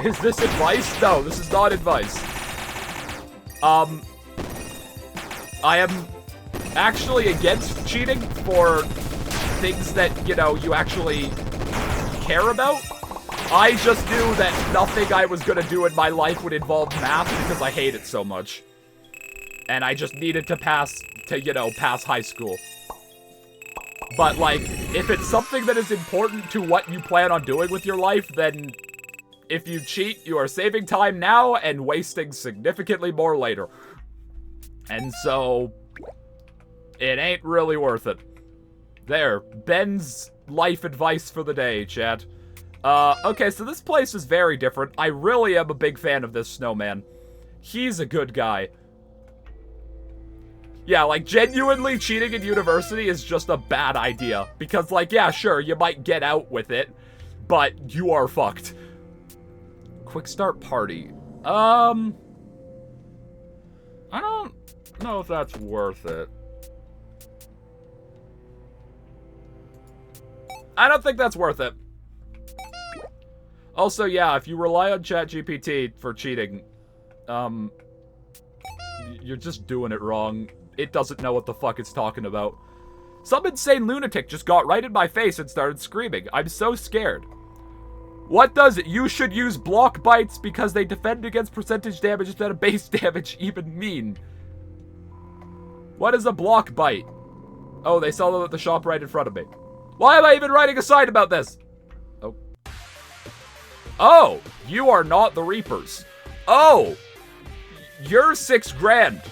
Is this advice? No, this is not advice. I am actually against cheating for things that, you know, you actually care about. I just knew that nothing I was gonna do in my life would involve math because I hate it so much. And I just needed to pass high school. But, like, if it's something that is important to what you plan on doing with your life, then if you cheat, you are saving time now and wasting significantly more later. And so, it ain't really worth it. There, Ben's life advice for the day, chat. Okay, so this place is very different. I really am a big fan of this snowman. He's a good guy. Yeah, like, genuinely cheating in university is just a bad idea. Because, like, yeah, sure, you might get out with it, but you are fucked. Quick start party. I don't know if that's worth it. I don't think that's worth it. Also, yeah, if you rely on ChatGPT for cheating, you're just doing it wrong. It doesn't know what the fuck it's talking about. Some insane lunatic just got right in my face and started screaming. I'm so scared. What does you should use block bites because they defend against percentage damage instead of base damage even mean? What is a block bite? Oh, they sell them at the shop right in front of me. Why am I even writing a sign about this? Oh. Oh, you are not the Reapers. Oh, you're $6 grand.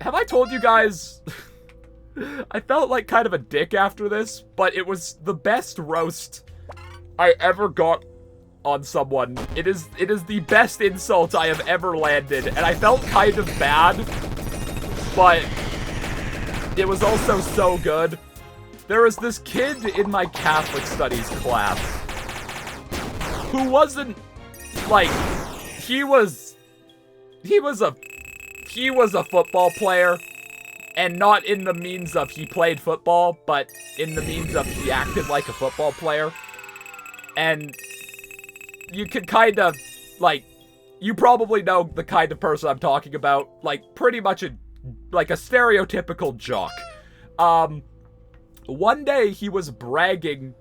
Have I told you guys? I felt like kind of a dick after this, but it was the best roast I ever got on someone. It is the best insult I have ever landed, and I felt kind of bad, but it was also so good. There was this kid in my Catholic studies class who wasn't, like, he was a football player, and not in the means of he played football, but in the means of he acted like a football player. And you could kind of, like, you probably know the kind of person I'm talking about, like, pretty much like a stereotypical jock. One day he was bragging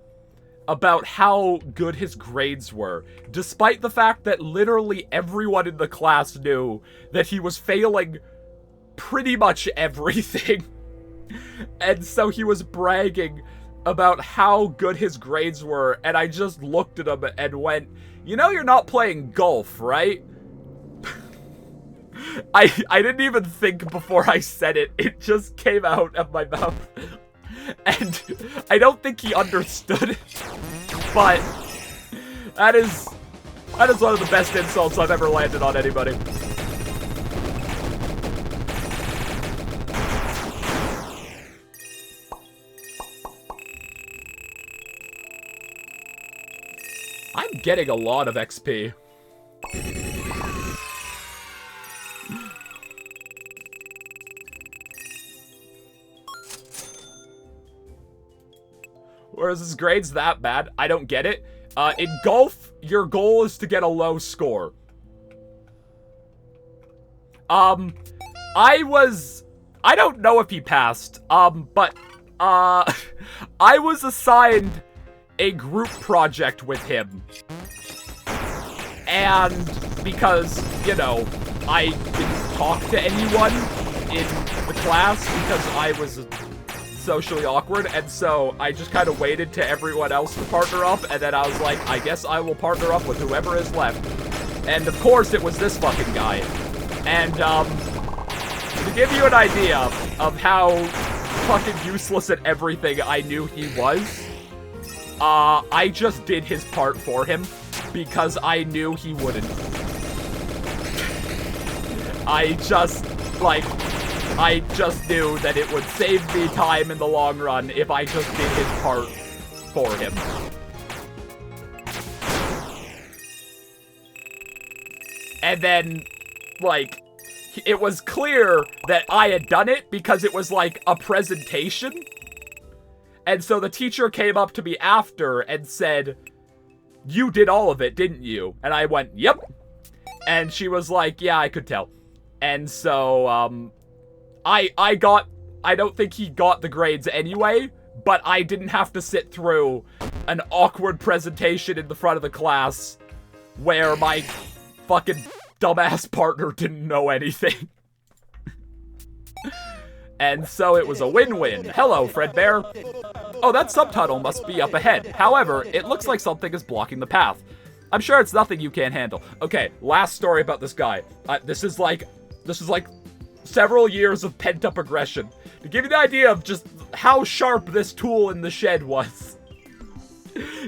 about how good his grades were, despite the fact that literally everyone in the class knew that he was failing pretty much everything. And so he was bragging about how good his grades were, and I just looked at him and went, you know you're not playing golf, right? I didn't even think before I said it. It just came out of my mouth. And I don't think he understood it. But that is one of the best insults I've ever landed on anybody. I'm getting a lot of XP. Whereas his grade's that bad. I don't get it. In golf, your goal is to get a low score. I don't know if he passed, but, I was assigned a group project with him. And because, you know, I didn't talk to anyone in the class because I was socially awkward, and so I just kind of waited to everyone else to partner up, and then I was like, I guess I will partner up with whoever is left. And of course it was this fucking guy. And, to give you an idea of how fucking useless at everything I knew he was, I just did his part for him because I knew he wouldn't. I just knew that it would save me time in the long run if I just did his part for him. And then, like, it was clear that I had done it because it was like a presentation. And so the teacher came up to me after and said, "You did all of it, didn't you?" And I went, "Yep." And she was like, "Yeah, I could tell." And so, I don't think he got the grades anyway, but I didn't have to sit through an awkward presentation in the front of the class where my fucking dumbass partner didn't know anything. And so it was a win-win. Hello, Fredbear. Oh, that subtunnel must be up ahead. However, it looks like something is blocking the path. I'm sure it's nothing you can't handle. Okay, last story about this guy. This is like several years of pent-up aggression. To give you the idea of just how sharp this tool in the shed was.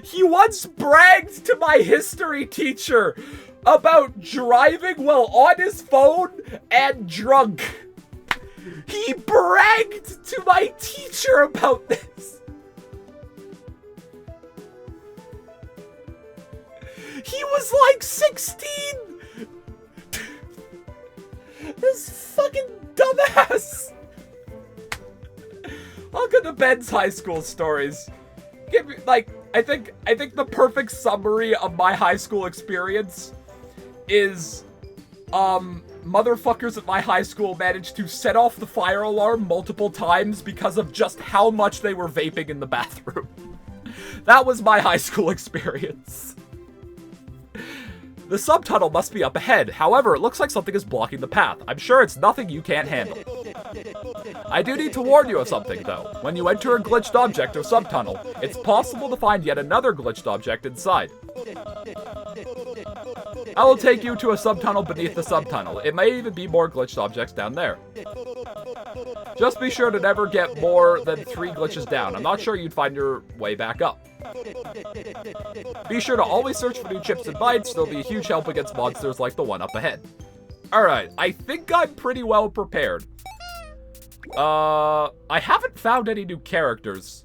He once bragged to my history teacher about driving while on his phone and drunk. He bragged to my teacher about this. He was like 16. This fucking dumbass. Welcome to Ben's high school stories. Give me, like, I think the perfect summary of my high school experience is, motherfuckers at my high school managed to set off the fire alarm multiple times because of just how much they were vaping in the bathroom. That was my high school experience. The subtunnel must be up ahead. However, it looks like something is blocking the path. I'm sure it's nothing you can't handle. I do need to warn you of something, though. When you enter a glitched object or subtunnel, it's possible to find yet another glitched object inside. I will take you to a subtunnel beneath the subtunnel. It may even be more glitched objects down there. Just be sure to never get more than 3 glitches down. I'm not sure you'd find your way back up. Be sure to always search for new chips and bites. They'll be a huge help against monsters like the one up ahead. Alright, I think I'm pretty well prepared. I haven't found any new characters.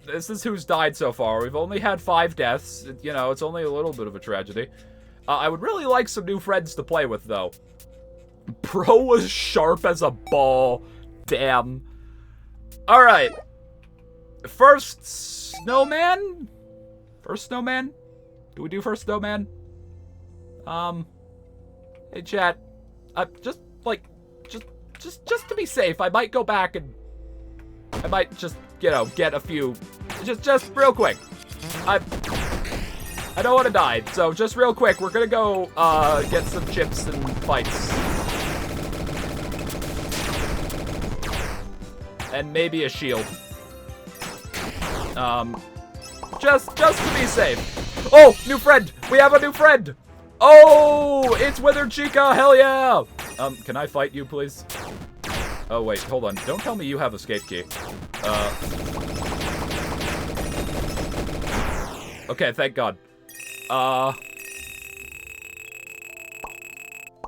This is who's died so far. We've only had 5 deaths. You know, it's only a little bit of a tragedy. I would really like some new friends to play with, though. Bro was sharp as a ball. Damn. Alright. First snowman? First snowman? Do we do first snowman? Hey, chat. Just to be safe, I might go back and I might just, you know, get a few, just real quick. I don't want to die, so just real quick, we're gonna go, get some chips and fights. And maybe a shield. Just to be safe. Oh, new friend! We have a new friend! Oh, it's Withered Chica, hell yeah! Can I fight you, please? Oh, wait, hold on. Don't tell me you have escape key. Okay, thank God.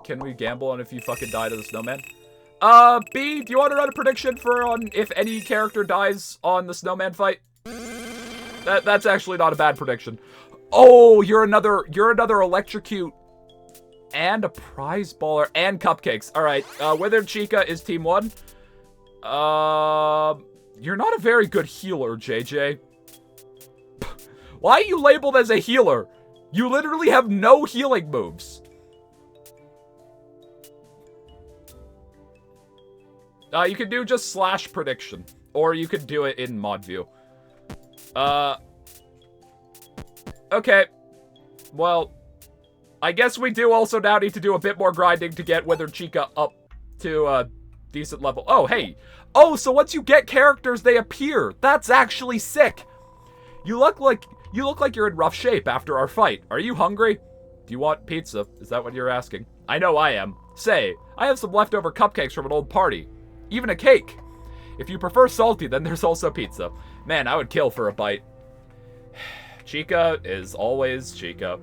Can we gamble on if you fucking die to the snowman? B, do you want to run a prediction for on if any character dies on the snowman fight? That's actually not a bad prediction. Oh, you're another electrocute and a prize baller and cupcakes. All right, Withered Chica is team 1. You're not a very good healer, JJ. Why are you labeled as a healer? You literally have no healing moves. You can do just slash prediction. Or you could do it in mod view. Okay. Well, I guess we do also now need to do a bit more grinding to get Withered Chica up to a decent level. Oh, hey. Oh, so once you get characters, they appear. That's actually sick. You look like you're in rough shape after our fight. Are you hungry? Do you want pizza? Is that what you're asking? I know I am. Say, I have some leftover cupcakes from an old party. Even a cake. If you prefer salty, then there's also pizza. Man, I would kill for a bite. Chica is always Chica.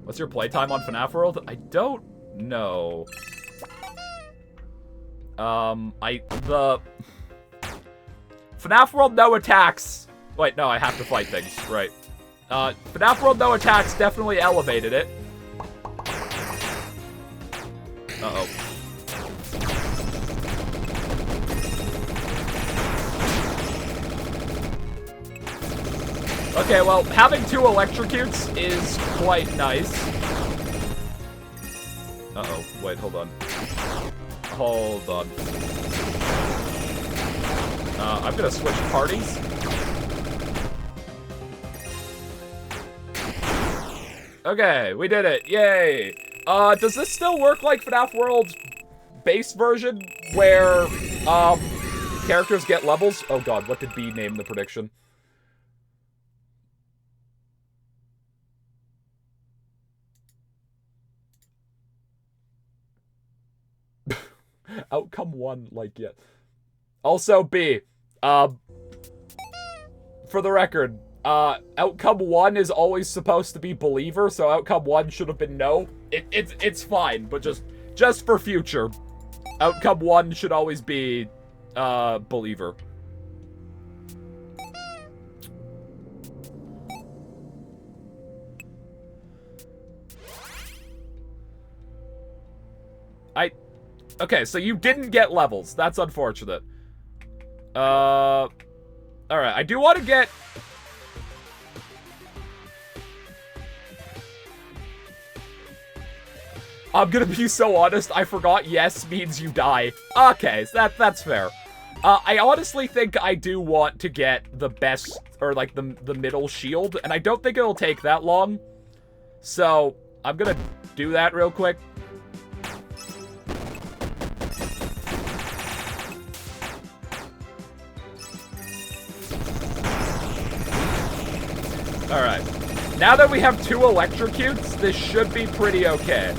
What's your playtime on FNaF World? I don't know. The FNaF World no attacks. Wait, no, I have to fight things, right. FNaF World no attacks definitely elevated it. Uh-oh. Okay, well, having 2 electrocutes is quite nice. Uh-oh, wait, hold on. Hold on. I'm gonna switch parties. Okay, we did it, yay! Does this still work like FNaF World's base version, where, characters get levels? Oh god, what did B name the prediction? Outcome 1, like, yeah. Also, B, for the record, outcome 1 is always supposed to be believer, so outcome 1 should have been no. It's fine, but just for future, outcome 1 should always be, believer. Okay, so you didn't get levels. That's unfortunate. Alright, I do want to get... I'm gonna be so honest, I forgot yes means you die. Okay, so that's fair. I honestly think I do want to get the best, or like the middle shield, and I don't think it'll take that long. So, I'm gonna do that real quick. Alright. Now that we have 2 electrocutes, this should be pretty okay.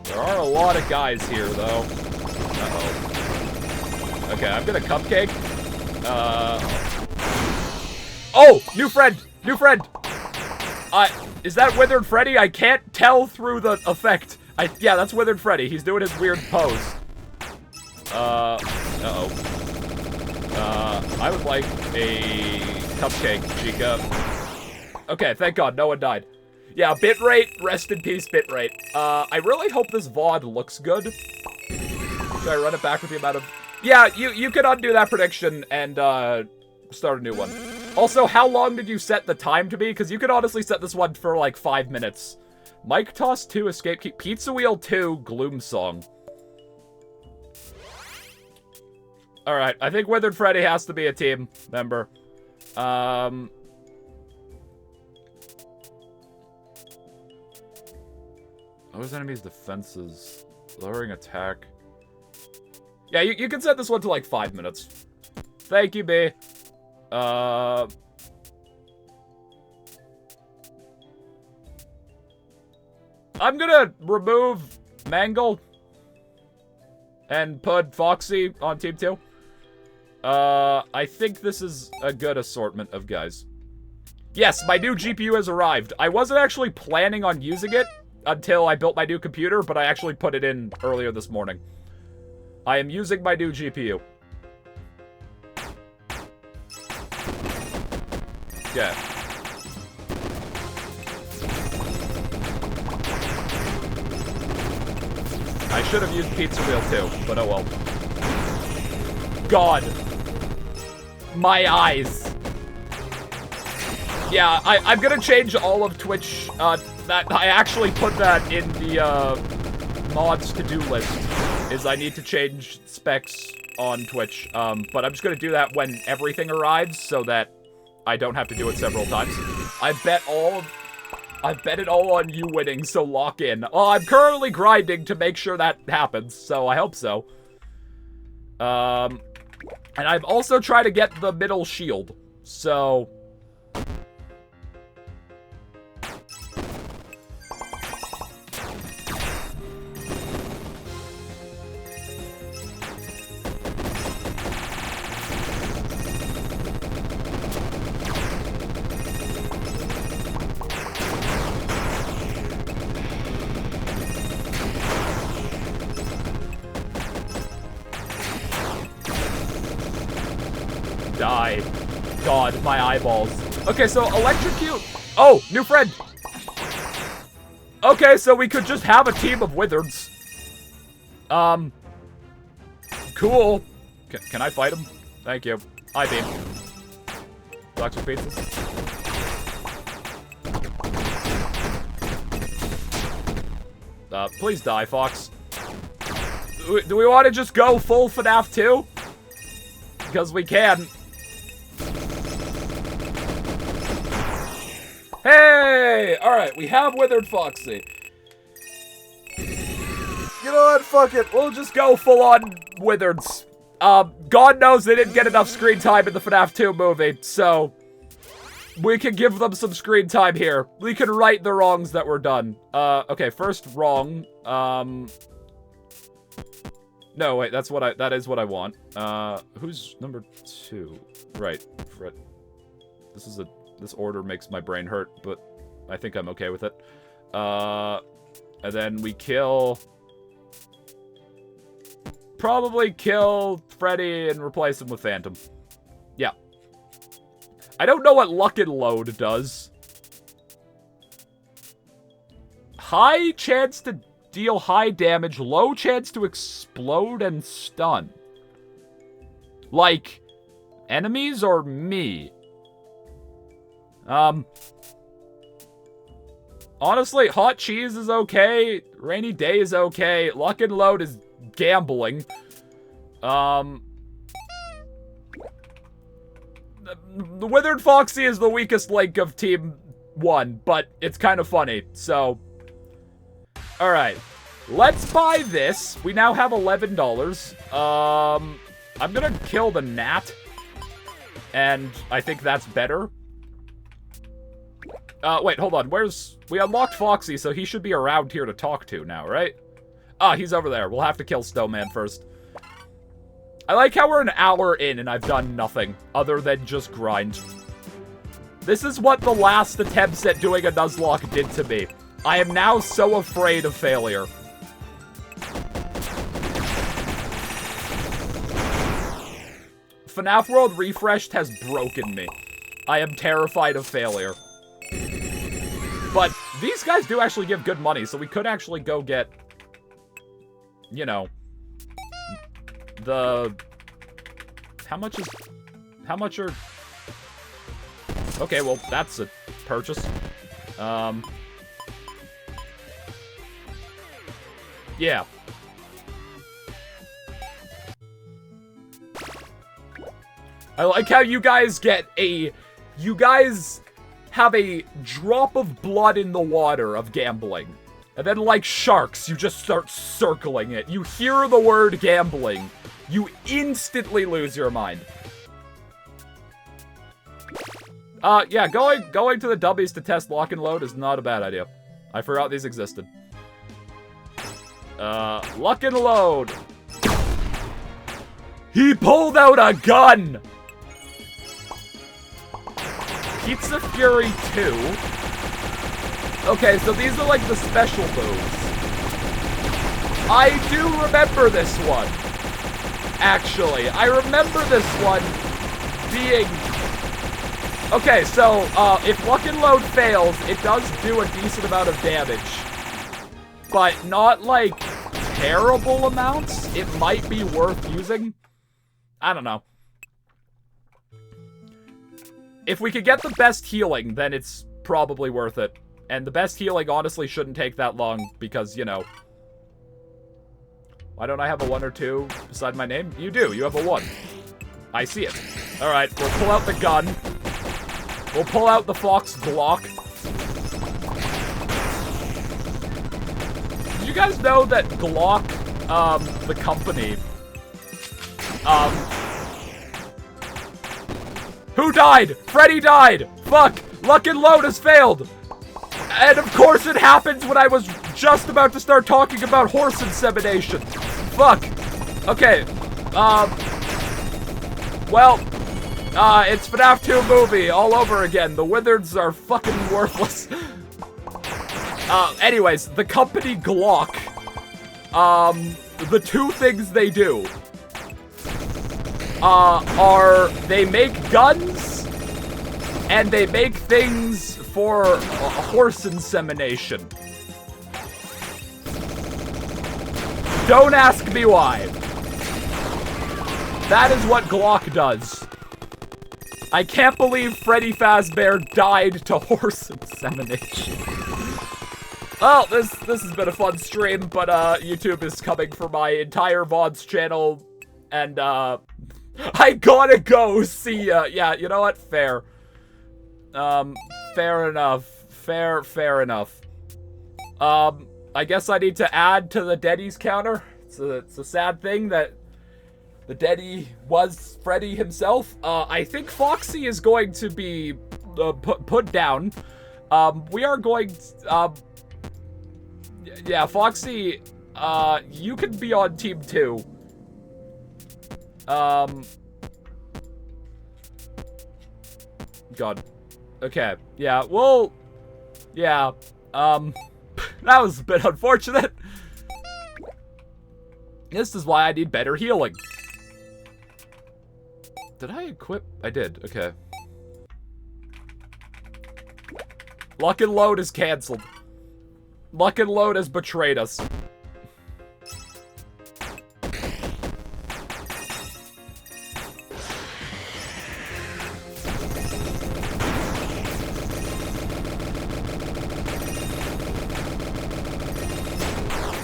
There are a lot of guys here, though. Uh-oh. Okay, I'm gonna cupcake. Oh! New friend! New friend! Is that Withered Freddy? I can't tell through the effect. Yeah, that's Withered Freddy. He's doing his weird pose. Uh-oh. I would like a cupcake, Chica. Okay, thank God, no one died. Yeah, bitrate, rest in peace, bitrate. I really hope this VOD looks good. Should I run it back with the amount of... Yeah, you could undo that prediction and, start a new one. Also, how long did you set the time to be? Because you could honestly set this one for, like, 5 minutes. Mike Toss 2, Escape Key, Pizza Wheel 2, Gloom Song. Alright, I think Withered Freddy has to be a team member. Lowers enemies' defenses. Lowering attack. Yeah, you can set this one to like 5 minutes. Thank you, B. I'm gonna remove Mangle and put Foxy on Team 2. I think this is a good assortment of guys. Yes, my new GPU has arrived. I wasn't actually planning on using it until I built my new computer, but I actually put it in earlier this morning. I am using my new GPU. Yeah. should have used pizza wheel too, but oh well. God. My eyes. Yeah, I'm gonna change all of Twitch, that I actually put that in the, mods to-do list, is I need to change specs on Twitch, but I'm just gonna do that when everything arrives, so that I don't have to do it several times. I bet it all on you winning, so lock in. Oh, I'm currently grinding to make sure that happens, so I hope so. And I'm also trying to get the middle shield, so... Die. God, my eyeballs. Okay, so electrocute. Oh, new friend. Okay, so we could just have a team of wizards. Cool. Can I fight him? Thank you. I beam. Electric pizzas. Please die, Fox. Do we want to just go full FNaF 2? Because we can. Hey! Alright, we have Withered Foxy. You know what? Fuck it. We'll just go full-on Withereds. God knows they didn't get enough screen time in the FNaF 2 movie, so... we can give them some screen time here. We can right the wrongs that were done. Okay, first wrong. No, wait, that is what I want. Who's number 2? Right, Fred. This order makes my brain hurt, but I think I'm okay with it. And then we kill... probably kill Freddy and replace him with Phantom. Yeah. I don't know what Luck and Load does. High chance to deal high damage, low chance to explode and stun. Like, enemies or me? Honestly, Hot Cheese is okay. Rainy Day is okay. Luck and Load is gambling. The Withered Foxy is the weakest link of Team 1, but it's kind of funny, so... Alright. Let's buy this. We now have $11. I'm gonna kill the gnat. And I think that's better. Wait, hold on. We unlocked Foxy, so he should be around here to talk to now, right? Ah, he's over there. We'll have to kill Snowman first. I like how we're an hour in and I've done nothing other than just grind. This is what the last attempts at doing a Nuzlocke did to me. I am now so afraid of failure. FNaF World Refreshed has broken me. I am terrified of failure. But these guys do actually give good money, so we could actually go get, you know, the... How much are... Okay, well, that's a purchase. Yeah. I like how you guys get a... You guys have a drop of blood in the water of gambling. And then, like sharks, you just start circling it. You hear the word gambling. You instantly lose your mind. Yeah, going to the dummies to test Lock and Load is not a bad idea. I forgot these existed. Lock and Load. He pulled out a gun! Pizza Fury 2. Okay, so these are like the special moves. I do remember this one. Actually, I remember this one being... Okay, so, if Luck and Load fails, it does do a decent amount of damage. But not, like, terrible amounts, it might be worth using. I don't know. If we could get the best healing, then it's probably worth it. And the best healing honestly shouldn't take that long because, you know. Why don't I have a 1 or 2 beside my name? You do. You have a 1. I see it. Alright, we'll pull out the gun. We'll pull out the Fox Glock. Did you guys know that Glock, the company, who died? Freddy died! Fuck! Luck and Load has failed! And of course it happens when I was just about to start talking about horse insemination. Fuck. Okay. Well, it's FNaF 2 movie all over again. The Wizards are fucking worthless. Anyways, the company Glock, the 2 things they do, are they make guns, and they make things for horse insemination. Don't ask me why. That is what Glock does. I can't believe Freddy Fazbear died to horse insemination. Well, this has been a fun stream, but YouTube is coming for my entire VODs channel, and I gotta go. See ya. Yeah, you know what? Fair. Fair enough. Fair enough. I guess I need to add to the Denny's counter. It's a sad thing that the Denny was Freddy himself. I think Foxy is going to be put down. We are going to, yeah, Foxy, you can be on team 2. God. Okay. Yeah, well, yeah, that was a bit unfortunate. This is why I need better healing. Did I equip? I did. Okay. Luck and Load is canceled. Luck and Load has betrayed us.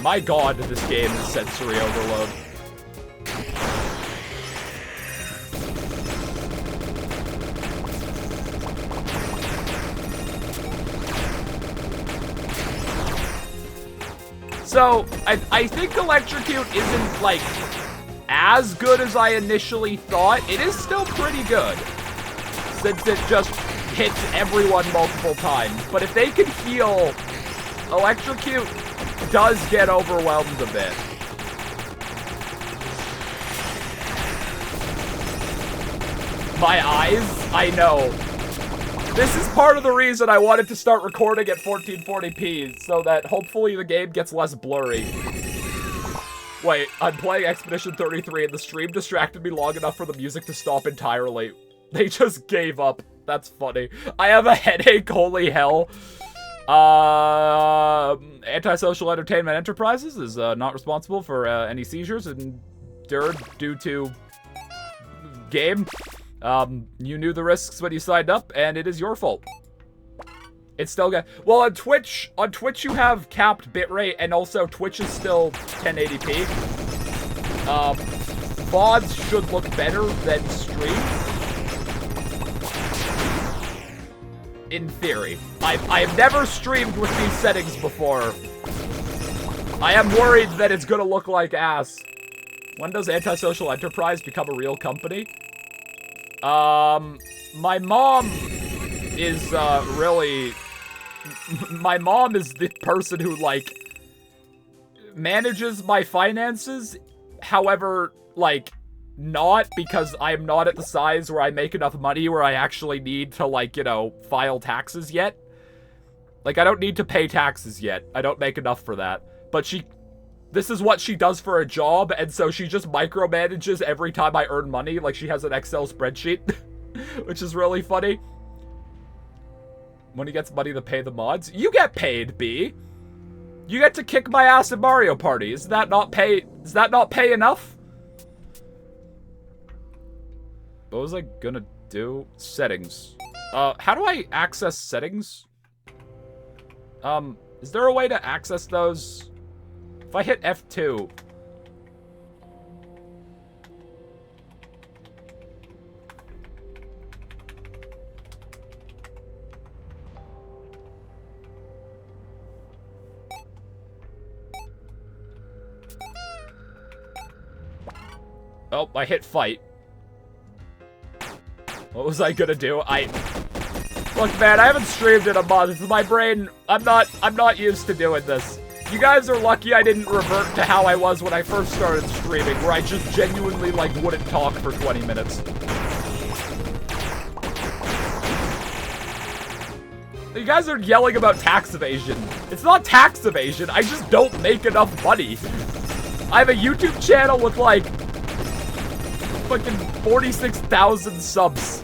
My god, this game is sensory overload. So, I think Electrocute isn't, like, as good as I initially thought. It is still pretty good, since it just hits everyone multiple times. But if they can heal, Electrocute does get overwhelmed a bit. My eyes? I know. This is part of the reason I wanted to start recording at 1440p, so that hopefully the game gets less blurry. Wait, I'm playing Expedition 33 and the stream distracted me long enough for the music to stop entirely. They just gave up. That's funny. I have a headache, holy hell. Antisocial Entertainment Enterprises is not responsible for any seizures endured due to game. You knew the risks when you signed up, and it is your fault. It's still good. Well, on Twitch you have capped bitrate, and also Twitch is still 1080p. VODs should look better than stream. In theory. I've never streamed with these settings before. I am worried that it's gonna look like ass. When does Antisocial Enterprise become a real company? My mom is, really... My mom is the person who, like, manages my finances. However, like, not because I'm not at the size where I make enough money where I actually need to, like, you know, file taxes yet. Like, I don't need to pay taxes yet. I don't make enough for that. But this is what she does for a job, and so she just micromanages every time I earn money. Like, she has an Excel spreadsheet, which is really funny. When he gets money to pay the mods, you get paid, B. You get to kick my ass at Mario Party. Is that not pay enough? What was I gonna do? Settings. How do I access settings? Is there a way to access those? If I hit F2. Oh, I hit fight. What was I gonna do? Look, man, I haven't streamed in a month. My brain, I'm not used to doing this. You guys are lucky I didn't revert to how I was when I first started streaming, where I just genuinely, like, wouldn't talk for 20 minutes. You guys are yelling about tax evasion. It's not tax evasion, I just don't make enough money. I have a YouTube channel with, like, fucking 46,000 subs.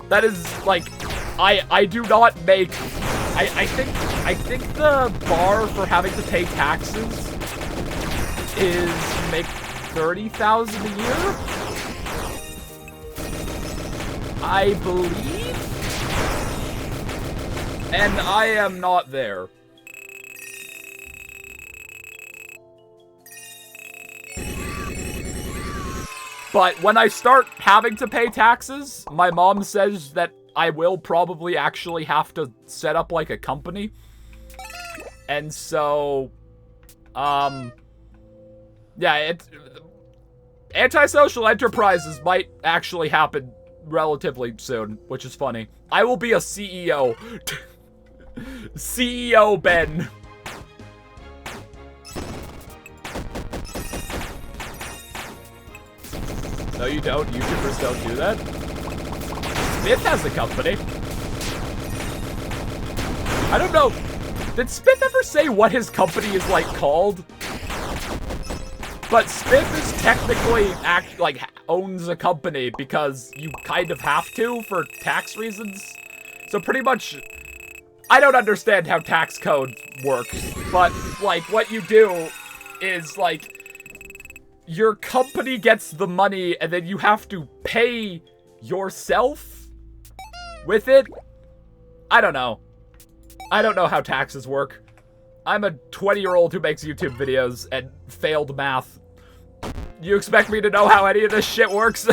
That is, like, I do not make, I think the bar for having to pay taxes is make 30,000 a year? I believe? And I am not there. But when I start having to pay taxes, my mom says that I will probably actually have to set up, like, a company. And so, yeah, antisocial enterprises might actually happen relatively soon, which is funny. I will be a CEO. CEO Ben. No, you don't. YouTubers don't do that. Smith has a company. I don't know. Did Smith ever say what his company is, like, called? But Smith is technically, owns a company because you kind of have to for tax reasons. So pretty much, I don't understand how tax code works, but, like, what you do is, like, your company gets the money, and then you have to pay yourself with it? I don't know. I don't know how taxes work. I'm a 20-year-old who makes YouTube videos and failed math. You expect me to know how any of this shit works?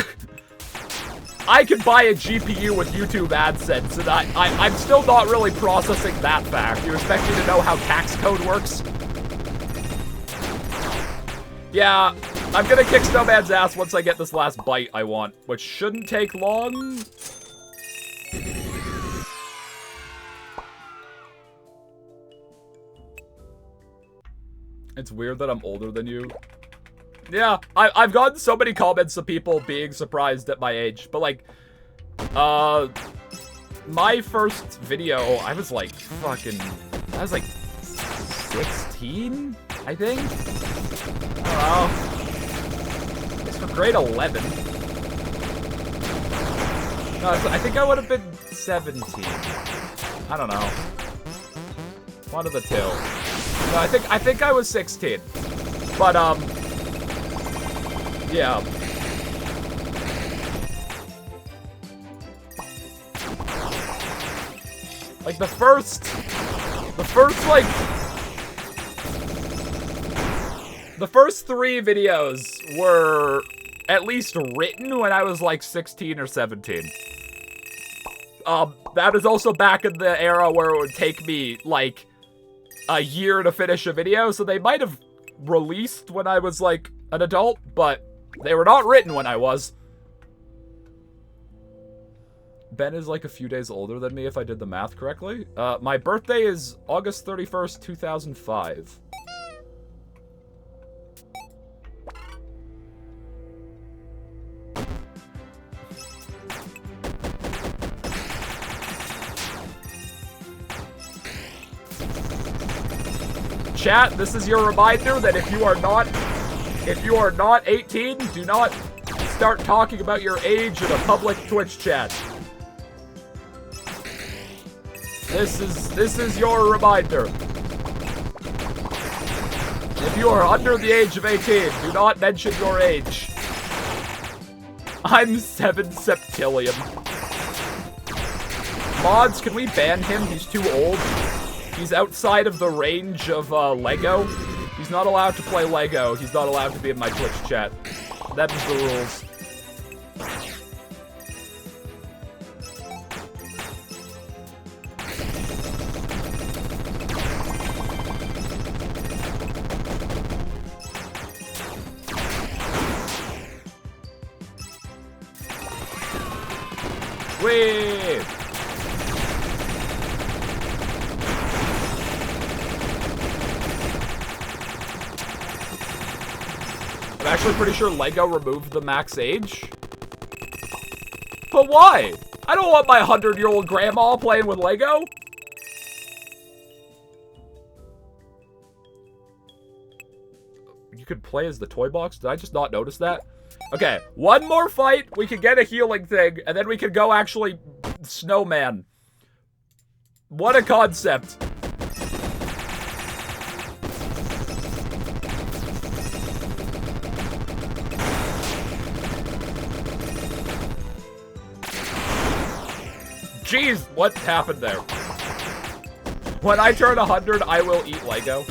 I could buy a GPU with YouTube AdSense, and I'm still not really processing that fact. You expect me to know how tax code works? Yeah, I'm gonna kick Snowman's ass once I get this last bite I want, which shouldn't take long. It's weird that I'm older than you. Yeah, I've gotten so many comments of people being surprised at my age, but, like, my first video, I was like 16, I think? I don't know. It's for grade 11. No, I think I would have been 17. I don't know. One of the two. No, I think I was 16. But, yeah. Like, the first, like, the first 3 videos were at least written when I was, like, 16 or 17. That is also back in the era where it would take me, like, a year to finish a video, so they might have released when I was, like, an adult, but they were not written when I was. Ben is, like, a few days older than me if I did the math correctly. My birthday is August 31st, 2005. Chat, this is your reminder that if you are not 18, do not start talking about your age in a public Twitch chat. This is your reminder. If you are under the age of 18, do not mention your age. I'm 7 septillion. Mods, can we ban him? He's too old. He's outside of the range of Lego. He's not allowed to play Lego. He's not allowed to be in my Twitch chat. That is the rules. Whee! I'm actually pretty sure Lego removed the max age. But why? I don't want my 100-year-old grandma playing with Lego. You could play as the toy box? Did I just not notice that? Okay, one more fight, we can get a healing thing, and then we can go actually snowman. What a concept. Jeez, what happened there? When I turn 100, I will eat Lego.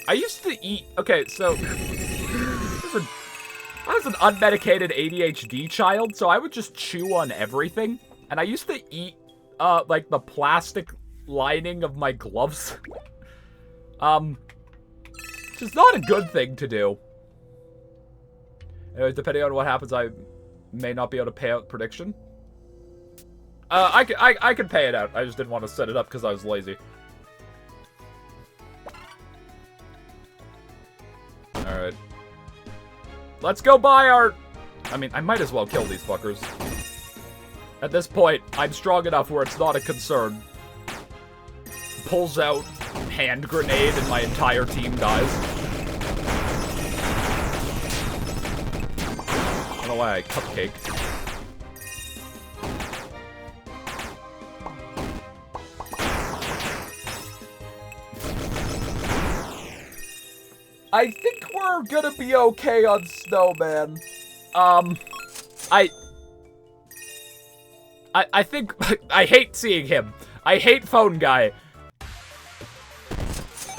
I used to eat... Okay, so... I was an unmedicated ADHD child, so I would just chew on everything. And I used to eat, like, the plastic lining of my gloves. Which is not a good thing to do. Anyways, depending on what happens, I may not be able to pay out prediction. I could pay it out. I just didn't want to set it up because I was lazy. Alright. Let's go buy our... I mean, I might as well kill these fuckers. At this point, I'm strong enough where it's not a concern. Pulls out hand grenade and my entire team dies. I don't know why I cupcake. I think we're gonna be okay on Snowman. I think I hate seeing him. I hate Phone Guy.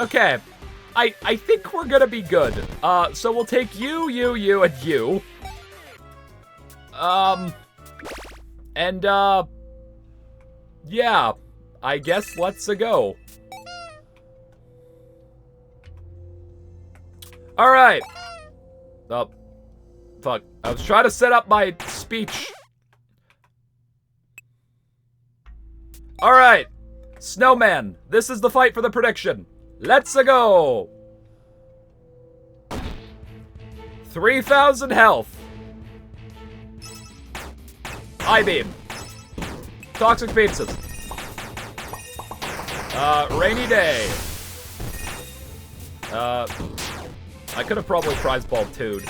Okay. I think we're gonna be good. So we'll take you, and you. Yeah. I guess let's go. Alright. Oh. Fuck. I was trying to set up my speech. Alright. Snowman. This is the fight for the prediction. Let's go. 3,000 health. I-beam. Toxic pizzas. Rainy day. I could have probably prize ball too'd.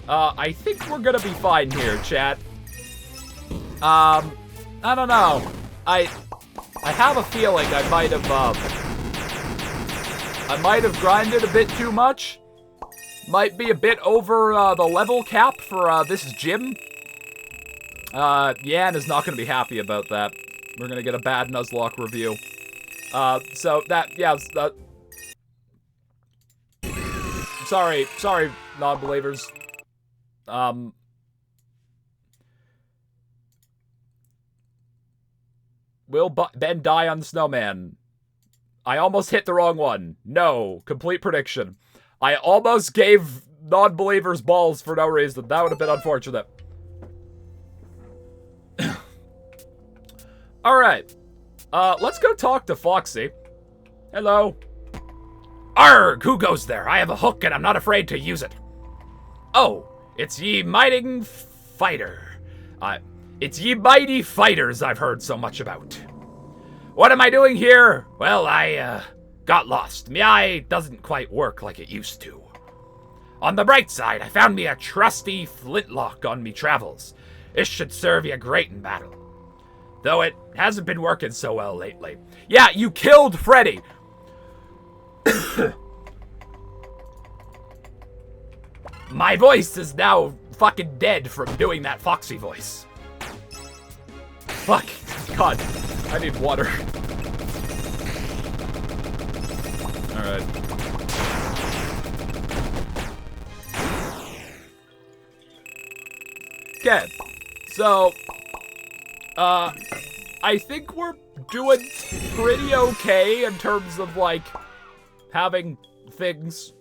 I think we're gonna be fine here, chat. I don't know. I have a feeling I might have grinded a bit too much. Might be a bit over the level cap for this gym. Yan is not gonna be happy about that. We're gonna get a bad Nuzlocke review. So that, yeah, sorry, non-believers. Will Ben die on the Snowman? I almost hit the wrong one. No, complete prediction. I almost gave non-believers balls for no reason. That would have been unfortunate. Alright. Let's go talk to Foxy. Hello. Arrgh, who goes there? I have a hook and I'm not afraid to use it. Oh, it's ye mighty fighter. It's ye mighty fighters I've heard so much about. What am I doing here? Well, I, got lost. Me eye doesn't quite work like it used to. On the bright side, I found me a trusty flintlock on me travels. This should serve you great in battle. Though it hasn't been working so well lately. Yeah, you killed Freddy! My voice is now fucking dead from doing that Foxy voice. Fuck. God. I need water. Alright. Okay. So, I think we're doing pretty okay in terms of, like, having things.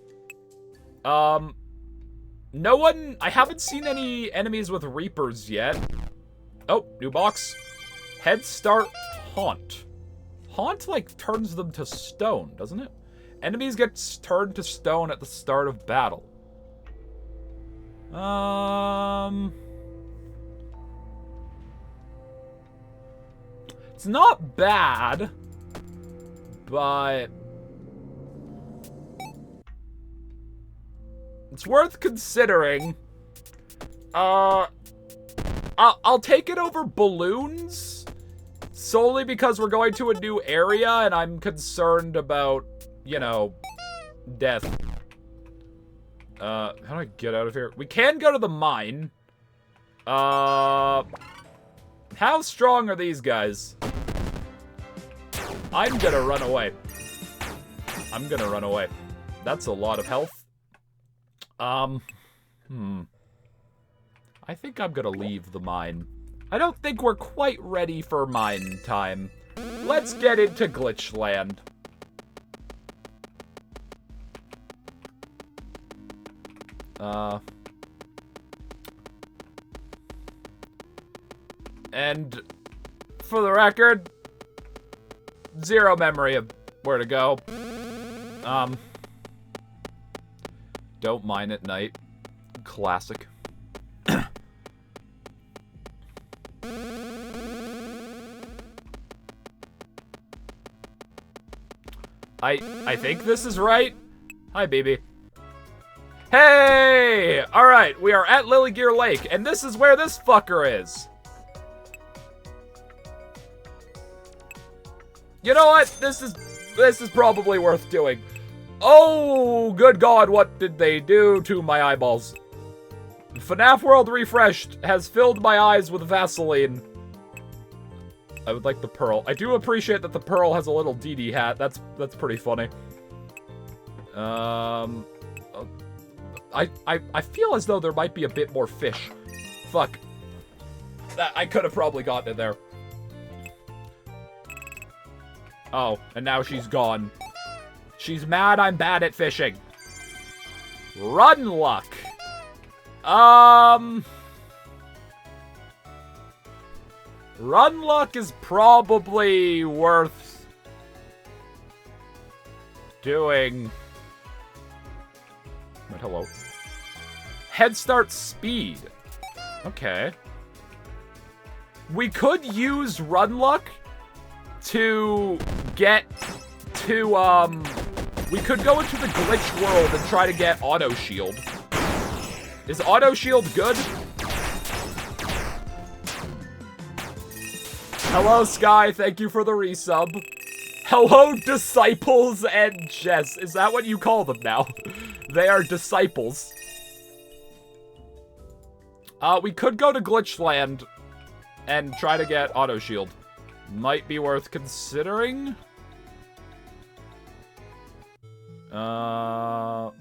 No one, I haven't seen any enemies with Reapers yet. Oh, new box. Head Start Haunt. Haunt, like, turns them to stone, doesn't it? Enemies get turned to stone at the start of battle. It's not bad, but it's worth considering. I'll take it over balloons, solely because we're going to a new area and I'm concerned about, you know, death. How do I get out of here? We can go to the mine. How strong are these guys? I'm gonna run away. I'm gonna run away. That's a lot of health. I think I'm gonna leave the mine. I don't think we're quite ready for mine time. Let's get into Glitchland. And for the record, zero memory of where to go. Don't mine at night. Classic. I think this is right. Hi, baby. Hey! Alright, we are at Lily Gear Lake, and this is where this fucker is. You know what? This is probably worth doing. Oh, good God, what did they do to my eyeballs? FNaF World Refreshed has filled my eyes with Vaseline. I would like the pearl. I do appreciate that the pearl has a little DD hat. That's pretty funny. I feel as though there might be a bit more fish. Fuck. I could have probably gotten it there. Oh, and now she's gone. She's mad I'm bad at fishing. Run luck. Run luck is probably worth doing. But hello. Head Start Speed. Okay. We could use Run Luck to get to, we could go into the glitch world and try to get Auto Shield. Is Auto Shield good? Hello, Sky. Thank you for the resub. Hello, Disciples and Jess. Is that what you call them now? They are disciples. We could go to Glitchland and try to get Auto Shield. Might be worth considering. Oh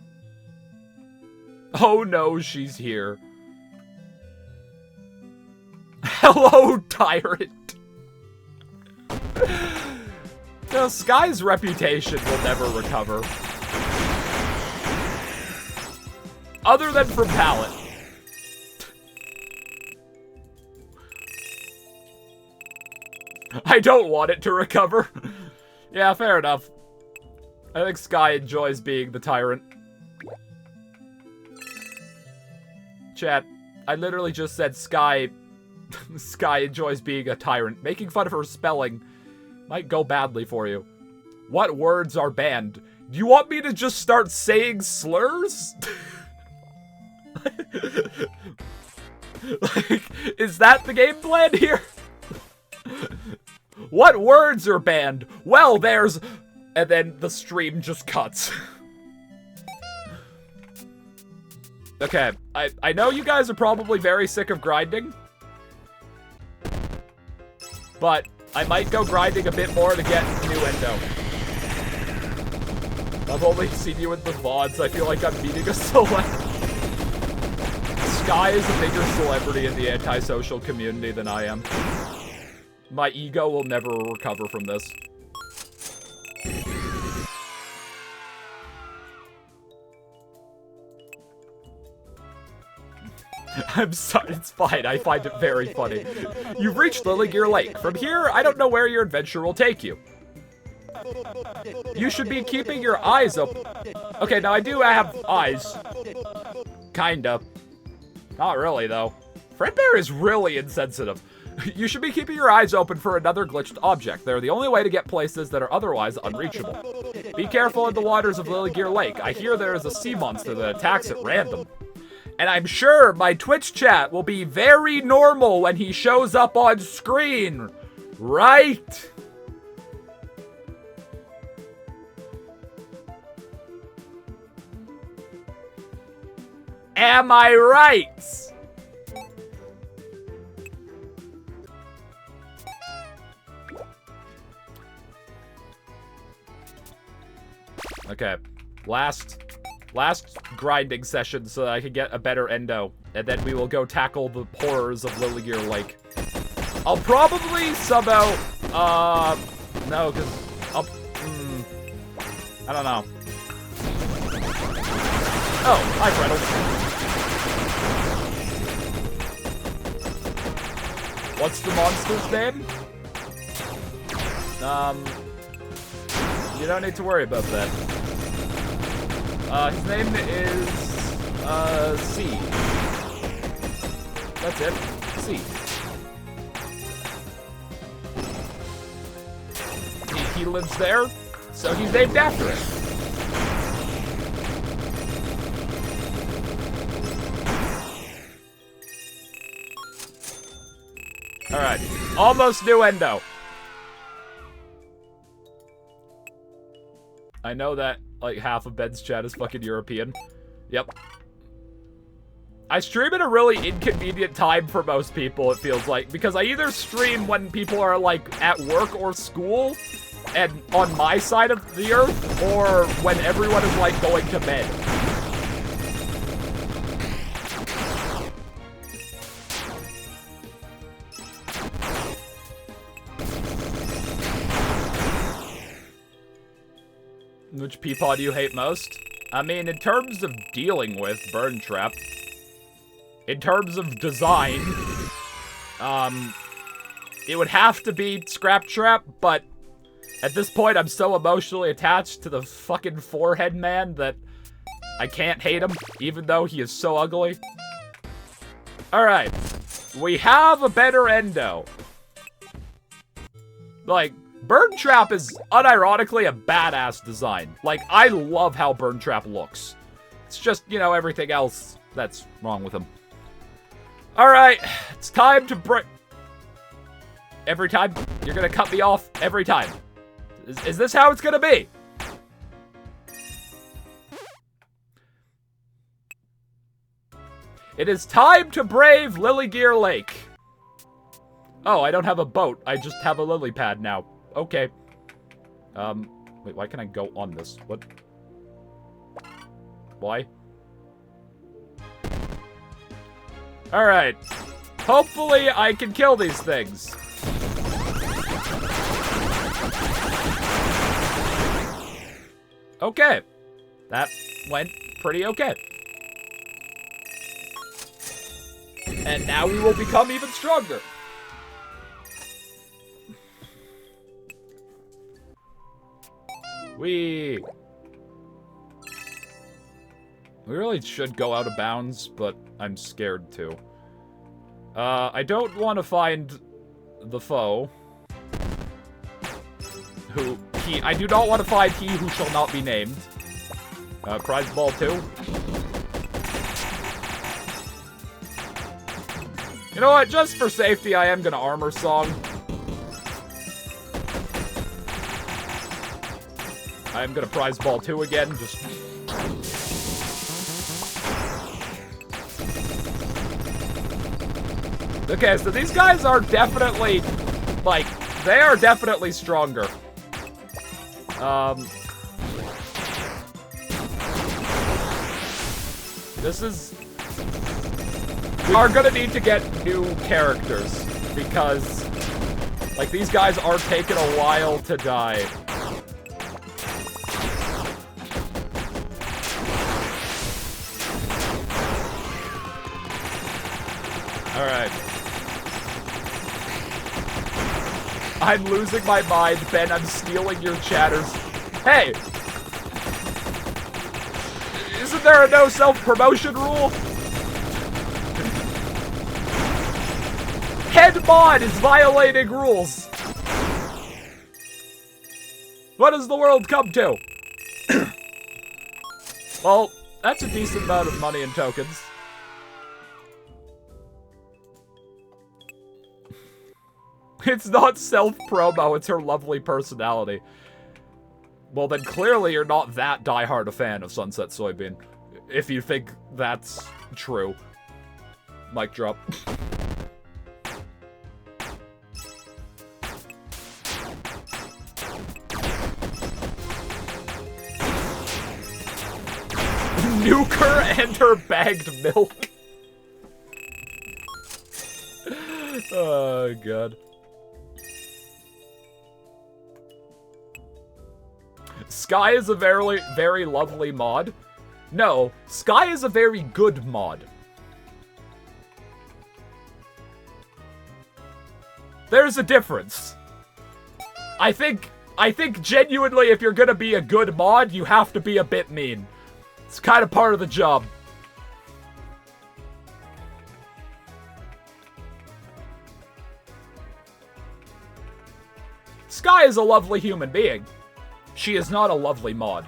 no, she's here. Hello, Tyrant. The Sky's reputation will never recover. Other than from Pallet. I don't want it to recover. Yeah, fair enough. I think Sky enjoys being the tyrant. Chat, I literally just said Sky enjoys being a tyrant. Making fun of her spelling might go badly for you. What words are banned? Do you want me to just start saying slurs? Like, is that the game plan here? What words are banned? Well, there's... And then the stream just cuts. Okay, I know you guys are probably very sick of grinding. But I might go grinding a bit more to get new endo. I've only seen you in the VODs. I feel like I'm meeting a celeb. Sky is a bigger celebrity in the antisocial community than I am. My ego will never recover from this. I'm sorry, it's fine. I find it very funny. You've reached Lilygear Lake. From here, I don't know where your adventure will take you. You should be keeping your eyes open. Okay, now I do have eyes. Kinda. Not really, though. Fredbear is really insensitive. You should be keeping your eyes open for another glitched object. They're the only way to get places that are otherwise unreachable. Be careful in the waters of Lilygear Lake. I hear there is a sea monster that attacks at random. And I'm sure my Twitch chat will be very normal when he shows up on screen. Right? Am I right? Okay, last grinding session so that I can get a better endo, and then we will go tackle the horrors of Lilygear Lake. I'll probably sub out, no, because I don't know. Oh, hi, Freddle. What's the monster's name? You don't need to worry about that. His name is, C. That's it. C. He lives there, so he's named after it. Alright, almost new endo. I know that, like, half of Ben's chat is fucking European. Yep. I stream at a really inconvenient time for most people, it feels like, because I either stream when people are, like, at work or school, and on my side of the earth, or when everyone is, like, going to bed. Which peapod do you hate most? I mean, in terms of dealing with Burn Trap, in terms of design, it would have to be Scrap Trap, but at this point, I'm so emotionally attached to the fucking forehead man that I can't hate him, even though he is so ugly. Alright, we have a better endo. Like, Burn Trap is unironically a badass design. Like, I love how Burn Trap looks. It's just, you know, everything else that's wrong with him. Alright, it's time to break. Every time? You're gonna cut me off every time. Is this how it's gonna be? It is time to brave Lilygear Lake. Oh, I don't have a boat. I just have a lily pad now. Okay. Wait, why can I go on this? What? Why? Alright. Hopefully I can kill these things. Okay. That went pretty okay. And now we will become even stronger. We really should go out of bounds, but I'm scared to. I don't want to find the foe. I do not want to find he who shall not be named. Prize ball 2. You know what? Just for safety, I am gonna armor song. I'm gonna prize ball 2 again, just... Okay, so these guys are definitely, like, they are definitely stronger. This is... We are gonna need to get new characters, because, like, these guys are taking a while to die. Alright. I'm losing my mind, Ben. I'm stealing your chatters. Hey! Isn't there a no self-promotion rule? Head mod is violating rules. What does the world come to? Well, that's a decent amount of money and tokens. It's not self-promo, it's her lovely personality. Well, then clearly you're not that diehard a fan of Sunset Soybean. If you think that's true. Mic drop. Nuker and her bagged milk. Oh, God. Sky is a very, very lovely mod. No, Sky is a very good mod. There's a difference. I think genuinely if you're gonna be a good mod, you have to be a bit mean. It's kind of part of the job. Sky is a lovely human being. She is not a lovely mod.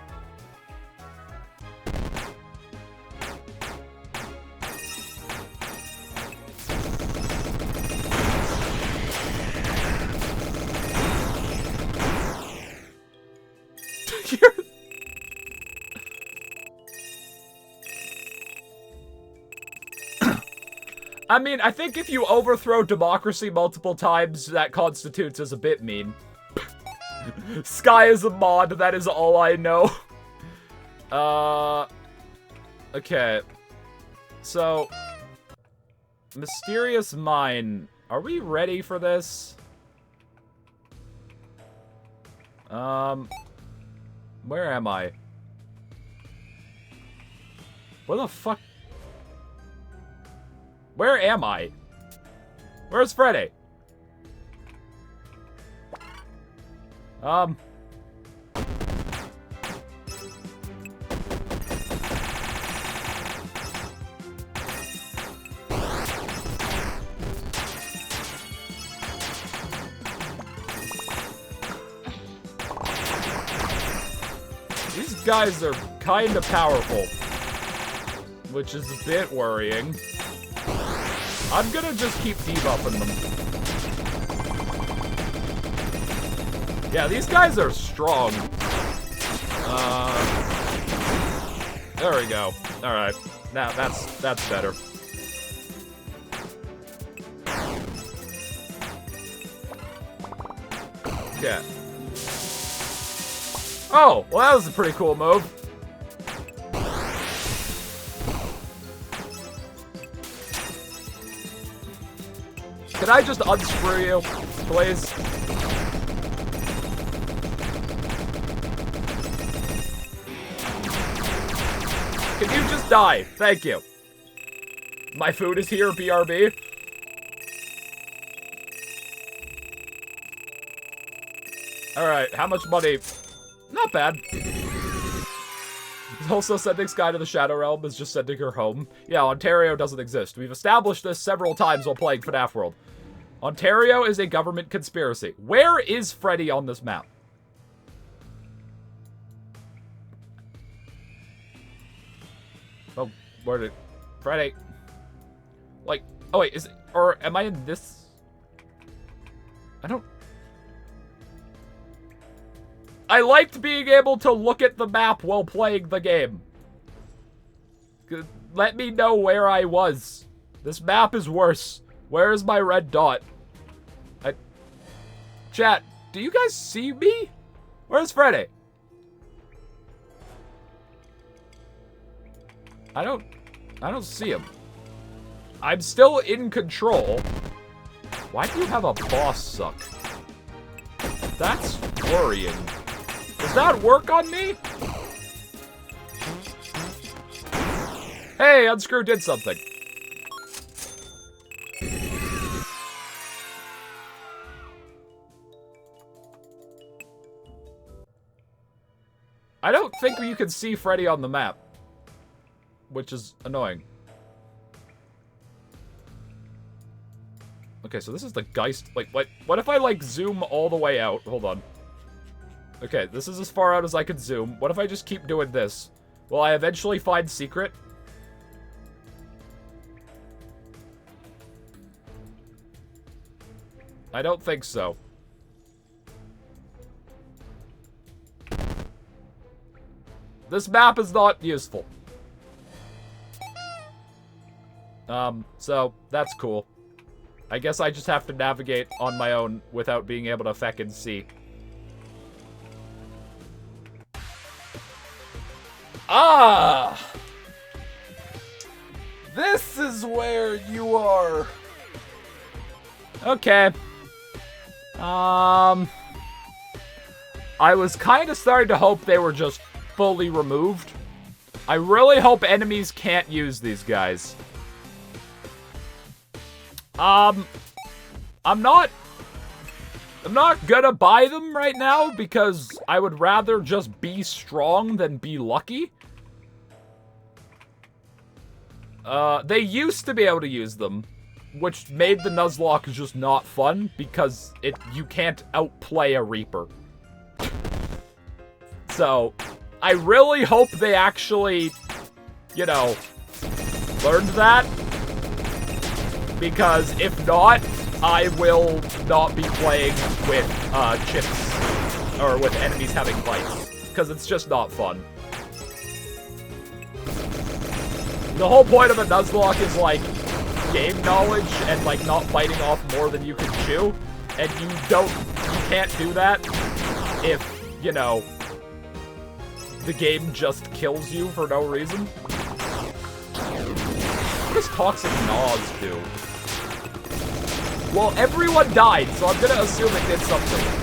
I mean, I think if you overthrow democracy multiple times, that constitutes as a bit mean. Sky is a mod, that is all I know. Okay. So, Mysterious Mine. Are we ready for this? Where am I? Where the fuck? Where am I? Where's Freddy? These guys are kind of powerful, which is a bit worrying. I'm gonna just keep debuffing them. Yeah, these guys are strong. There we go. Alright. Now, that's better. Okay. Oh, well that was a pretty cool move. Can I just unscrew you, please? Can you just die? Thank you. My food is here, BRB. Alright, how much money? Not bad. Also, sending Sky to the Shadow Realm is just sending her home. Yeah, Ontario doesn't exist. We've established this several times while playing FNaF World. Ontario is a government conspiracy. Where is Freddy on this map? Oh, where did... Freddy. Like, oh wait, is it... Or am I in this... I liked being able to look at the map while playing the game. Let me know where I was. This map is worse. Where is my red dot? Chat, do you guys see me? Where's Freddy? I don't see him. I'm still in control. Why do you have a boss suck? That's worrying. Does that work on me? Hey, Unscrew did something. I don't think you can see Freddy on the map, which is annoying. Okay, so this is the Geist. Like, what if I, like, zoom all the way out? Hold on. Okay, this is as far out as I could zoom. What if I just keep doing this? Will I eventually find Secret? I don't think so. This map is not useful. So, that's cool. I guess I just have to navigate on my own without being able to feckin' see. Ah! This is where you are. Okay. I was kind of starting to hope they were just fully removed. I really hope enemies can't use these guys. I'm not gonna buy them right now because I would rather just be strong than be lucky. They used to be able to use them, which made the Nuzlocke just not fun because you can't outplay a Reaper. So, I really hope they actually, you know, learned that. Because if not, I will not be playing with chips or with enemies having bites. Because it's just not fun. The whole point of a Nuzlocke is, like, game knowledge and, like, not biting off more than you can chew. And you can't do that if, you know, the game just kills you for no reason. What does Toxic Nas do? Well, everyone died, so I'm gonna assume it did something.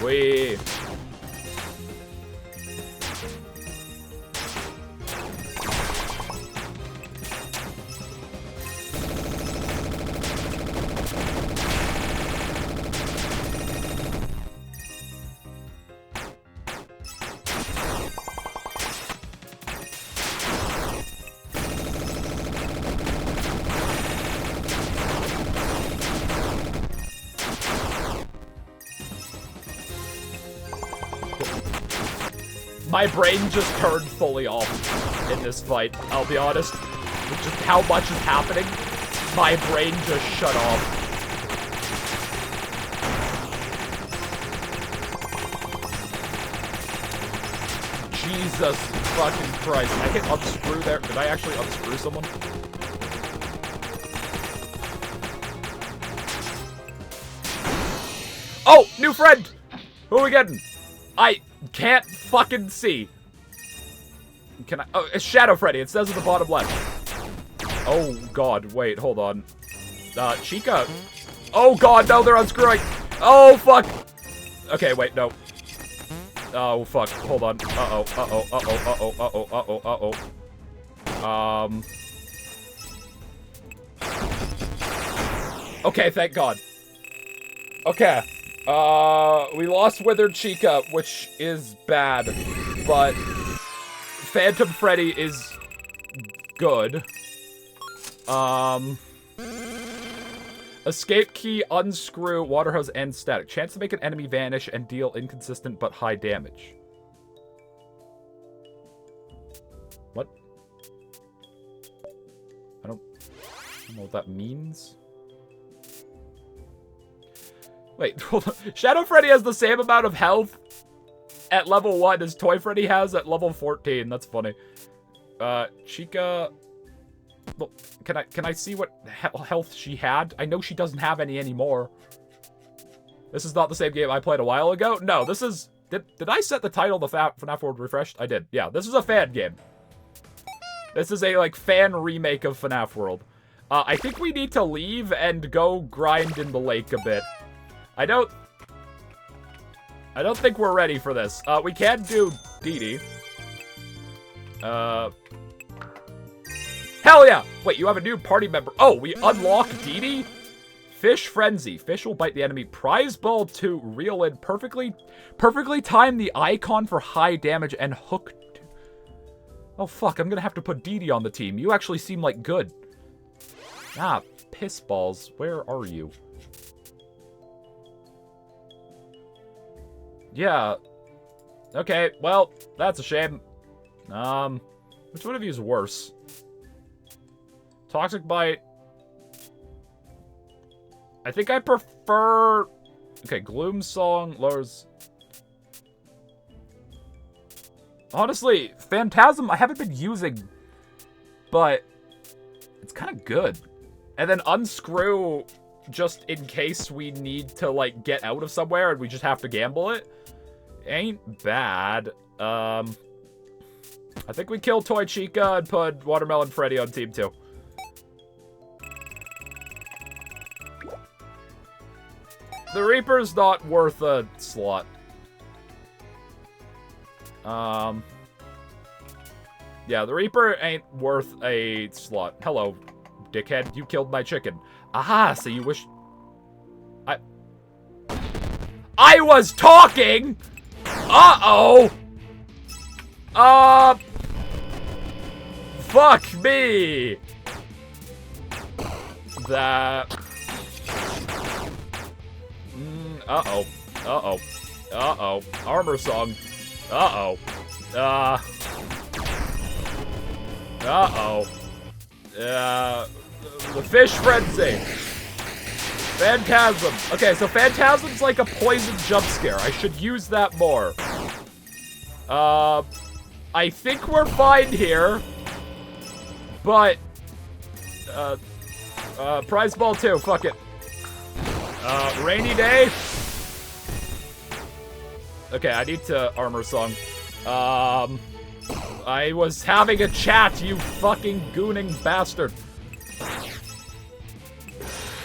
Wait. My brain just turned fully off in this fight, I'll be honest. With just how much is happening, my brain just shut off. Jesus fucking Christ. I can unscrew there. Did I actually unscrew someone? Oh, new friend! Who are we getting? I can't fucking see. Can I? Oh, it's Shadow Freddy. It says at the bottom left. Oh, God. Wait, hold on. Chica. Oh, God, no, they're unscrewing. Oh, fuck. Okay, wait, no. Oh, fuck. Hold on. Uh-oh, uh-oh, uh-oh, uh-oh, uh-oh, uh-oh, uh-oh. Okay, thank God. Okay. We lost Withered Chica, which is bad, but Phantom Freddy is good. Escape key, unscrew, water hose, and static. Chance to make an enemy vanish and deal inconsistent but high damage. What? don't know what that means. Wait, hold on. Shadow Freddy has the same amount of health at level 1 as Toy Freddy has at level 14. That's funny. Chica... Well, can I see what health she had? I know she doesn't have any anymore. This is not the same game I played a while ago. No, this is... Did I set the title the FNaF World Refreshed? I did. Yeah, this is a fan game. This is a, like, fan remake of FNaF World. I think we need to leave and go grind in the lake a bit. I don't think we're ready for this. We can do Dee Dee. Hell yeah! Wait, you have a new party member. Oh, we unlock Dee Dee? Fish Frenzy. Fish will bite the enemy. Prize ball to reel in perfectly time the icon for high damage and hook. Oh fuck, I'm gonna have to put Dee Dee on the team. You actually seem like good. Ah, piss balls. Where are you? Yeah. Okay, well, that's a shame. Which one of you is worse? Toxic Bite. I think I prefer... Okay, Gloom Song lowers... Honestly, Phantasm I haven't been using, but it's kind of good. And then Unscrew, just in case we need to, like, get out of somewhere and we just have to gamble it. Ain't bad. I think we kill Toy Chica and put Watermelon Freddy on team 2. The Reaper's not worth a slot. Yeah, the Reaper ain't worth a slot. Hello, dickhead. You killed my chicken. Aha, so you wish... I was talking! Uh-oh! Fuck me! That... Uh-oh. Uh-oh. Uh-oh. Armor Song. Uh-oh. Uh-oh. The Fish Frenzy. Phantasm. Okay, so Phantasm's like a poison jump scare. I should use that more. I think we're fine here. But, prize ball 2, fuck it. Rainy day. Okay, I need to armor song. I was having a chat, you fucking gooning bastard.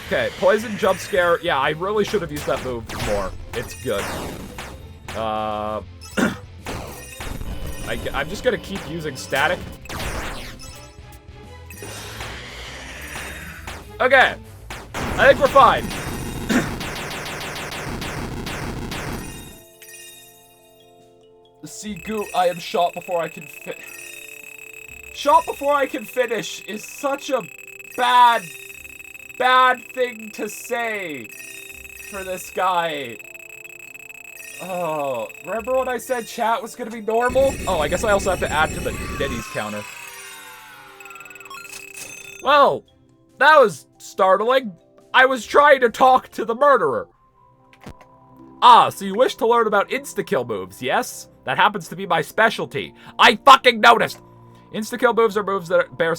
Okay, poison jump scare. Yeah, I really should have used that move more. It's good. I'm just gonna keep using static. Okay. I think we're fine. See, Goo, I am shot before I can Shot before I can finish is such a bad thing to say for this guy. Oh, remember when I said chat was gonna be normal? Oh, I guess I also have to add to the Denny's counter. Well, that was startling. I was trying to talk to the murderer. Ah, so you wish to learn about insta-kill moves, yes? That happens to be my specialty. I fucking noticed! Insta-kill moves are moves that bear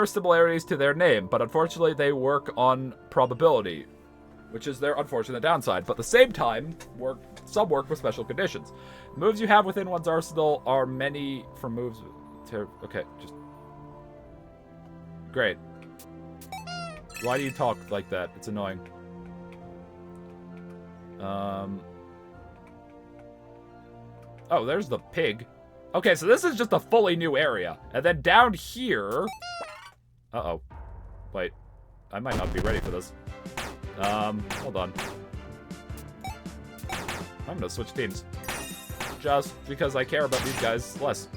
similarities to their name, but unfortunately they work on probability, which is their unfortunate downside. But at the same time, some work with special conditions. The moves you have within one's arsenal are many from moves to... Okay, just... Great. Why do you talk like that? It's annoying. Oh, there's the pig. Okay, so this is just a fully new area. And then down here... Uh-oh. Wait. I might not be ready for this. Hold on. I'm gonna switch teams. Just because I care about these guys less.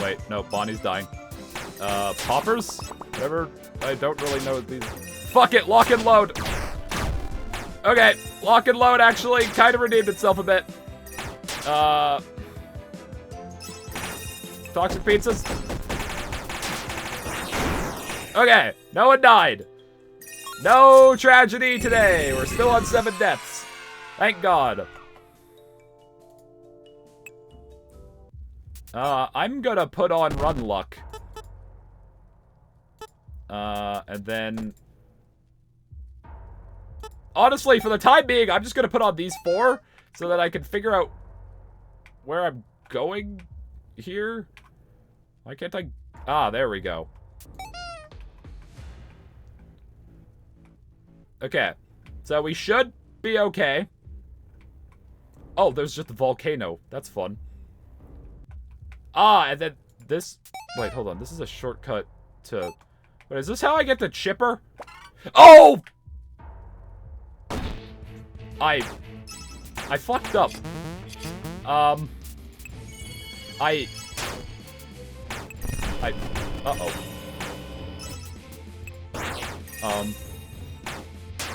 wait. No, Bonnie's dying. Poppers? Whatever. I don't really know these. Fuck it, lock and load. Okay, lock and load actually kind of redeemed itself a bit. Toxic pizzas. Okay, no one died. No tragedy today. We're still on 7 deaths. Thank God. I'm gonna put on run luck. And then... Honestly, for the time being, I'm just gonna put on these 4 so that I can figure out where I'm going here. Why can't I... Ah, there we go. Okay. So we should be okay. Oh, there's just a volcano. That's fun. Ah, and then this... Wait, hold on. This is a shortcut to... Wait, is this how I get the chipper? Oh! I fucked up. Uh-oh.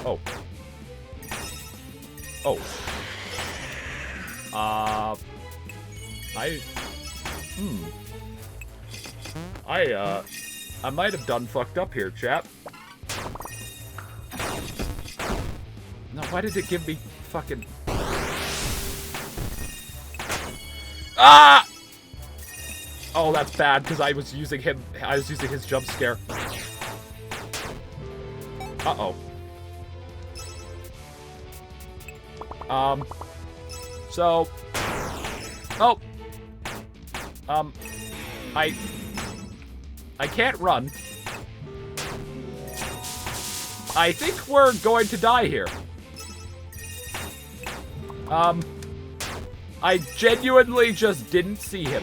Oh. Oh. I might have done fucked up here, chap. No, why did it give me fucking... Ah! Oh, that's bad, because I was using him... I was using his jump scare. Uh-oh. So... Oh! I can't run. I think we're going to die here. I genuinely just didn't see him.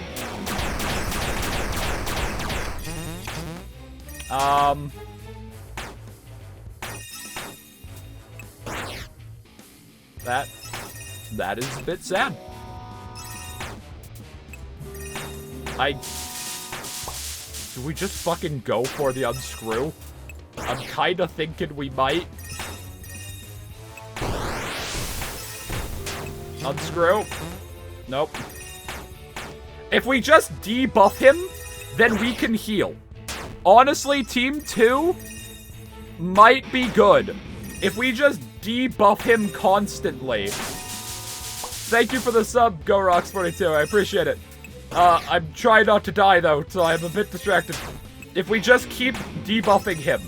That is a bit sad. Do we just fucking go for the unscrew? I'm kinda thinking we might. Unscrew. Nope. If we just debuff him, then we can heal. Honestly, Team 2 might be good. If we just debuff him constantly. Thank you for the sub, GoRox42. I appreciate it. I'm trying not to die, though, so I'm a bit distracted. If we just keep debuffing him,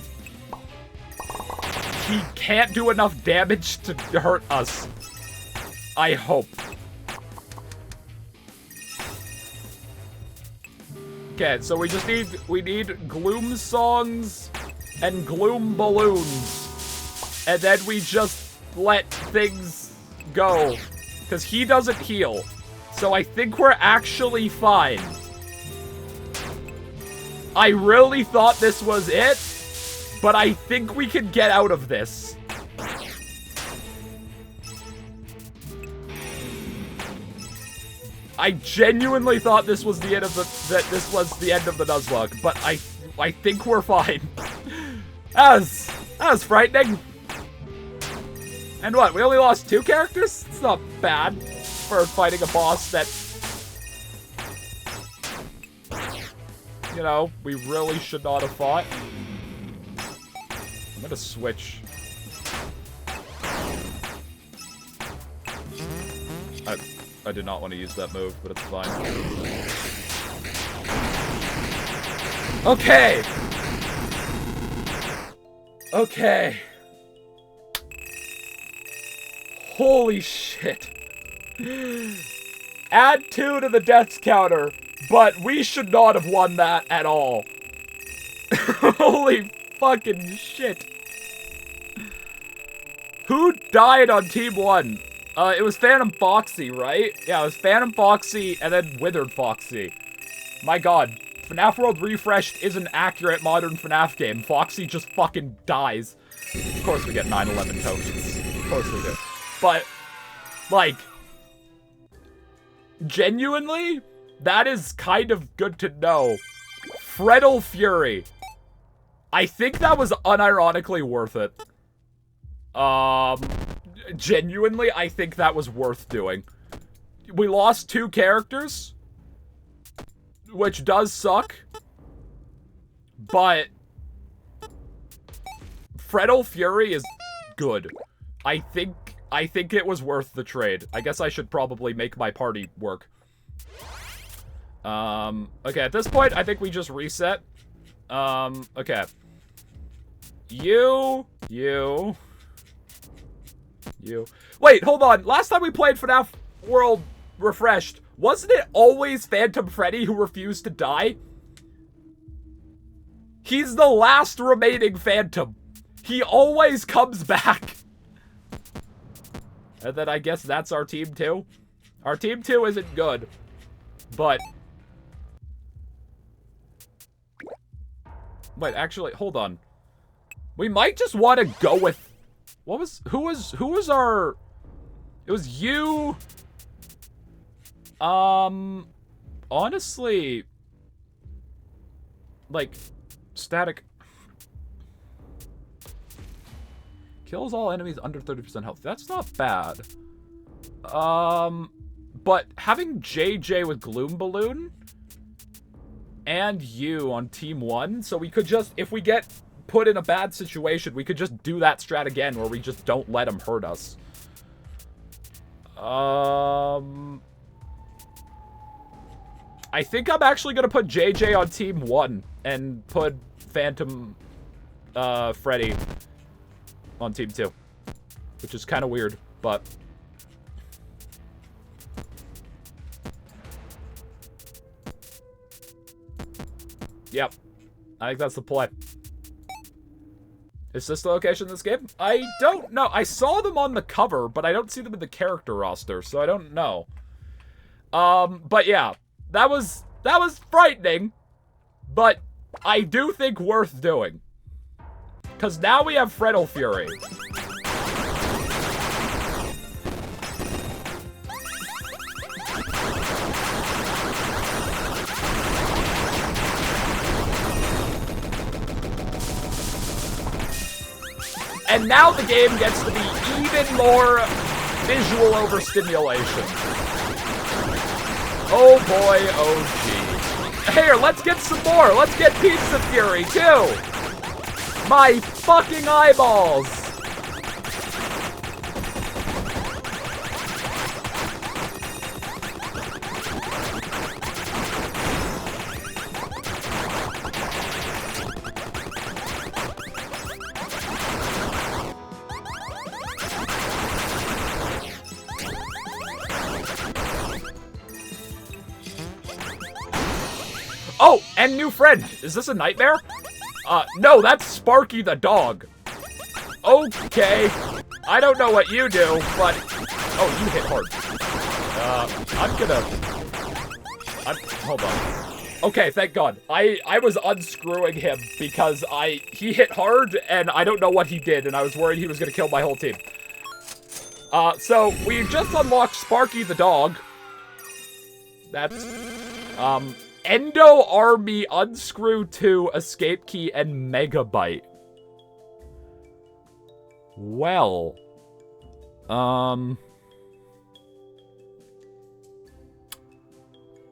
he can't do enough damage to hurt us. I hope. Okay, so we just need gloom songs and gloom balloons. And then we just let things go. Because he doesn't heal. So I think we're actually fine. I really thought this was it, but I think we can get out of this. I genuinely thought this was the end of the Nuzlocke, but I think we're fine. That was frightening. And what? We only lost 2 characters? It's not bad for fighting a boss that, you know, we really should not have fought. I'm gonna switch. I did not want to use that move, but it's fine. Okay! Okay. Holy shit. Add 2 to the deaths counter, but we should not have won that at all. Holy fucking shit. Who died on Team 1? It was Phantom Foxy, right? Yeah, it was Phantom Foxy and then Withered Foxy. My god. FNaF World Refreshed is an accurate modern FNaF game. Foxy just fucking dies. Of course we get 9/11 tokens. Of course we do. But, like, genuinely, That is kind of good to know. Freddle Fury. I think that was unironically worth it. Genuinely, I think that was worth doing. We lost 2 characters, which does suck, but Freddle Fury is good. I think it was worth the trade. I guess I should probably make my party work. Okay, at this point, I think we just reset. Okay. You. Wait, hold on. Last time we played FNaF World Refreshed, wasn't it always Phantom Freddy who refused to die? He's the last remaining Phantom. He always comes back. And then I guess that's our team 2. Our team 2 isn't good, but... Wait, actually, hold on. We might just want to go with... Who was our... It was you... Honestly... Like, static... Kills all enemies under 30% health. That's not bad. But having JJ with Gloom Balloon... and you on team 1, so we could just, if we get put in a bad situation, we could just do that strat again where we just don't let him hurt us. I think I'm actually gonna put JJ on team 1 and put Phantom Freddy on team 2, which is kind of weird, but yep, I think that's the play. Is this the location in this game? I don't know. I saw them on the cover, but I don't see them in the character roster, so I don't know. But yeah, that was frightening, but I do think worth doing. Because now we have Freddle Fury. And now the game gets to be even more visual overstimulation. Oh boy, oh gee. Here, let's get some more. Let's get Pizza Fury, too. My fucking eyeballs. Oh, and new friend. Is this a nightmare? No, that's Sparky the dog. Okay. I don't know what you do, but... Oh, you hit hard. Hold on. Okay, thank God. I was unscrewing him because he hit hard, and I don't know what he did, and I was worried he was gonna kill my whole team. So, we just unlocked Sparky the dog. That's, Endo Army, Unscrew 2, Escape Key, and Megabyte. Well.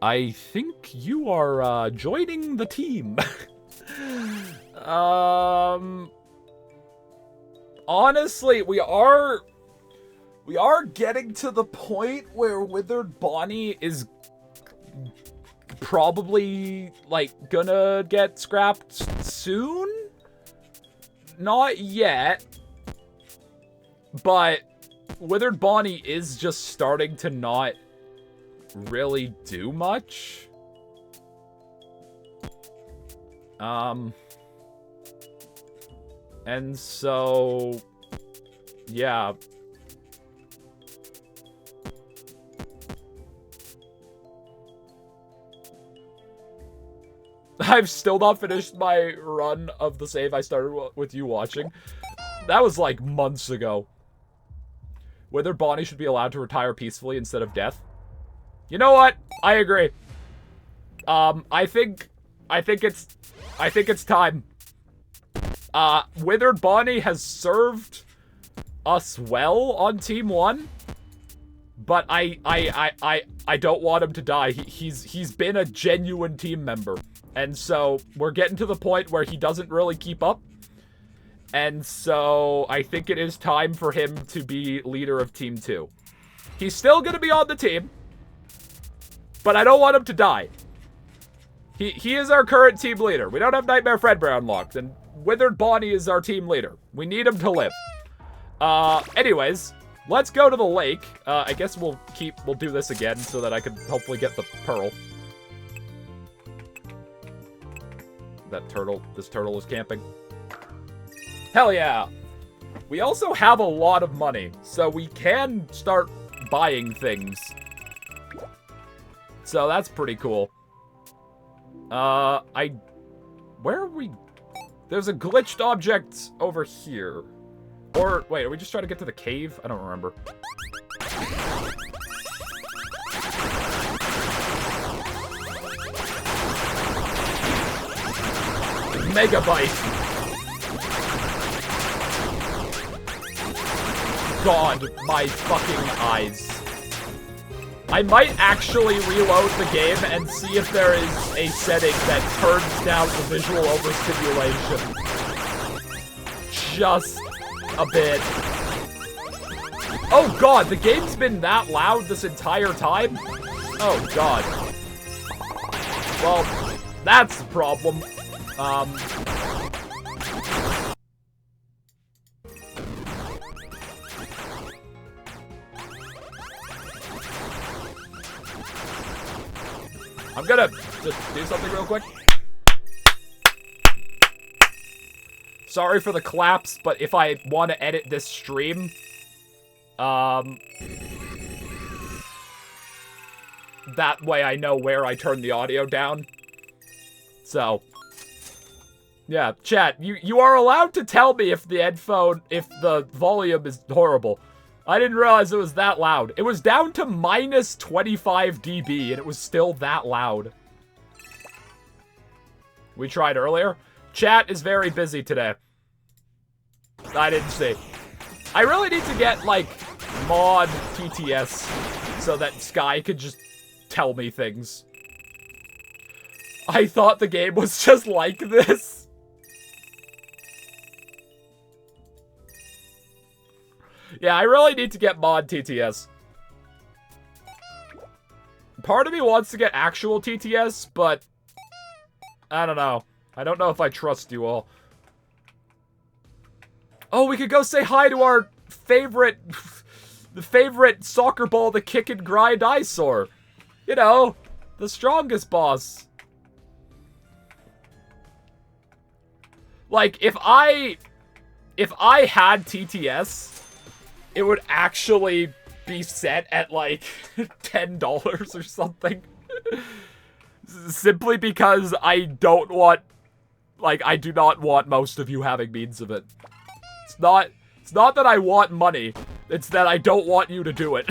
I think you are, joining the team. Honestly, we are getting to the point where Withered Bonnie is probably, like, gonna get scrapped soon? Not yet. But Withered Bonnie is just starting to not really do much. And so, yeah. I've still not finished my run of the save I started with you watching. That was like months ago. Whether Bonnie should be allowed to retire peacefully instead of death. You know what? I agree. I think it's time. Withered Bonnie has served us well on Team 1, but I don't want him to die. He's been a genuine team member, and so we're getting to the point where he doesn't really keep up, and so I think it is time for him to be leader of Team 2. He's still gonna be on the team, but I don't want him to die. He is our current team leader. We don't have Nightmare Fredbear unlocked, and Withered Bonnie is our team leader. We need him to live. Anyways, let's go to the lake. I guess we'll do this again so that I can hopefully get the pearl. This turtle is camping. Hell yeah. We also have a lot of money, so we can start buying things. So that's pretty cool. Where are we? There's a glitched object over here. Or, wait, are we just trying to get to the cave? I don't remember. Megabyte. God, my fucking eyes. I might actually reload the game and see if there is a setting that turns down the visual overstimulation. Just a bit. Oh god, the game's been that loud this entire time? Oh god. Well, that's the problem. I'm gonna just do something real quick. Sorry for the claps, but if I want to edit this stream, that way I know where I turn the audio down. So, yeah, chat, you are allowed to tell me if the volume is horrible. I didn't realize it was that loud. It was down to minus 25 dB, and it was still that loud. We tried earlier. Chat is very busy today. I didn't see. I really need to get, like, mod TTS so that Sky could just tell me things. I thought the game was just like this. Yeah, I really need to get mod TTS. Part of me wants to get actual TTS, but I don't know. I don't know if I trust you all. Oh, we could go say hi to our favorite, the favorite soccer ball, the kick and grind eyesore. You know, the strongest boss. Like, if I had TTS, it would actually be set at, like, $10 or something. Simply because I don't want, like, I do not want most of you having means of it. It's not that I want money, it's that I don't want you to do it.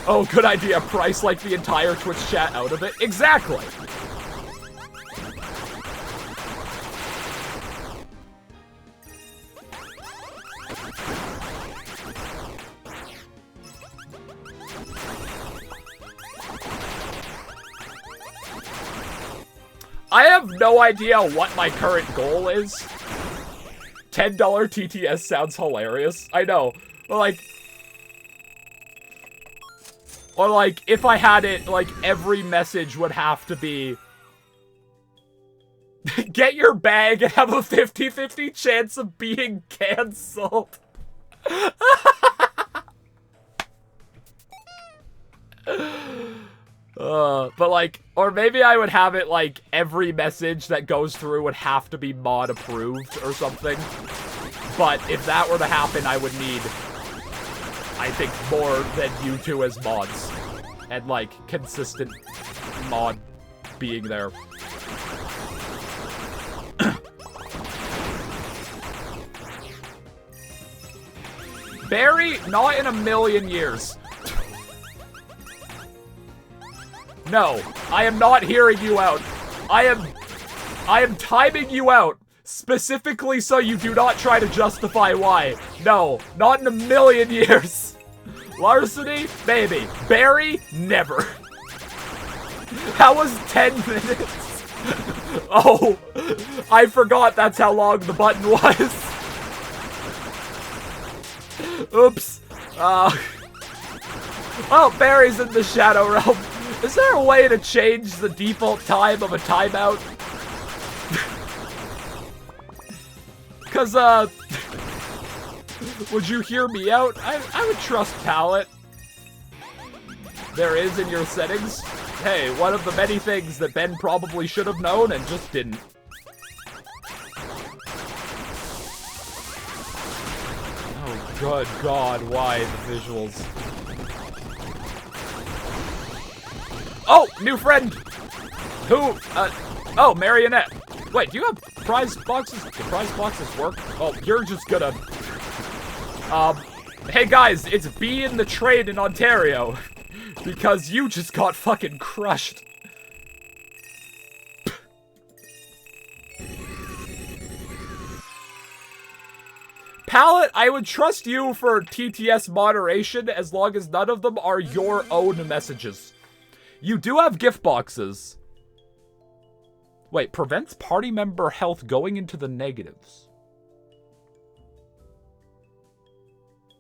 Oh, good idea. Price like the entire Twitch chat out of it. Exactly. I have no idea what my current goal is. $10 TTS sounds hilarious. I know. But like... Or, like, if I had it, like, every message would have to be... Get your bag and have a 50-50 chance of being cancelled. But, like, or maybe I would have it, like, every message that goes through would have to be mod approved or something. But if that were to happen, I would need I think, more than you two as mods. And, like, consistent mod being there. Barry, not in a million years. No, I am not hearing you out. I am timing you out, specifically so you do not try to justify why. No, not in a million years. Larceny, maybe. Barry, never. That was 10 minutes. Oh, I forgot that's how long the button was. Oops. Oh, Barry's in the Shadow Realm. Is there a way to change the default time of a timeout? Because, would you hear me out? I would trust Palette. There is in your settings. Hey, one of the many things that Ben probably should have known and just didn't. Oh, good God, why the visuals? Oh, new friend! Who, oh, Marionette. Wait, do you have prize boxes? Do prize boxes work? Oh, you're just gonna... hey guys, it's B in the trade in Ontario. Because you just got fucking crushed. Palette, I would trust you for TTS moderation as long as none of them are your own messages. You do have gift boxes. Wait, prevents party member health going into the negatives.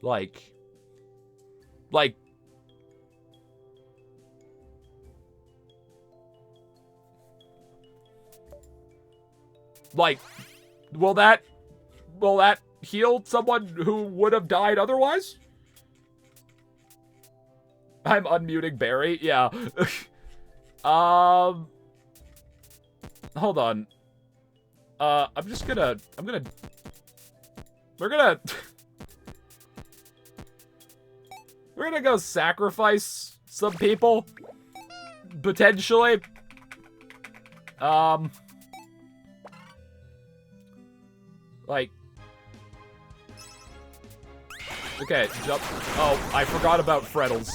Like, will that heal someone who would have died otherwise? I'm unmuting Barry. Yeah. Hold on. We're gonna go sacrifice some people. Potentially. Like. Okay, jump. Oh, I forgot about Freddles.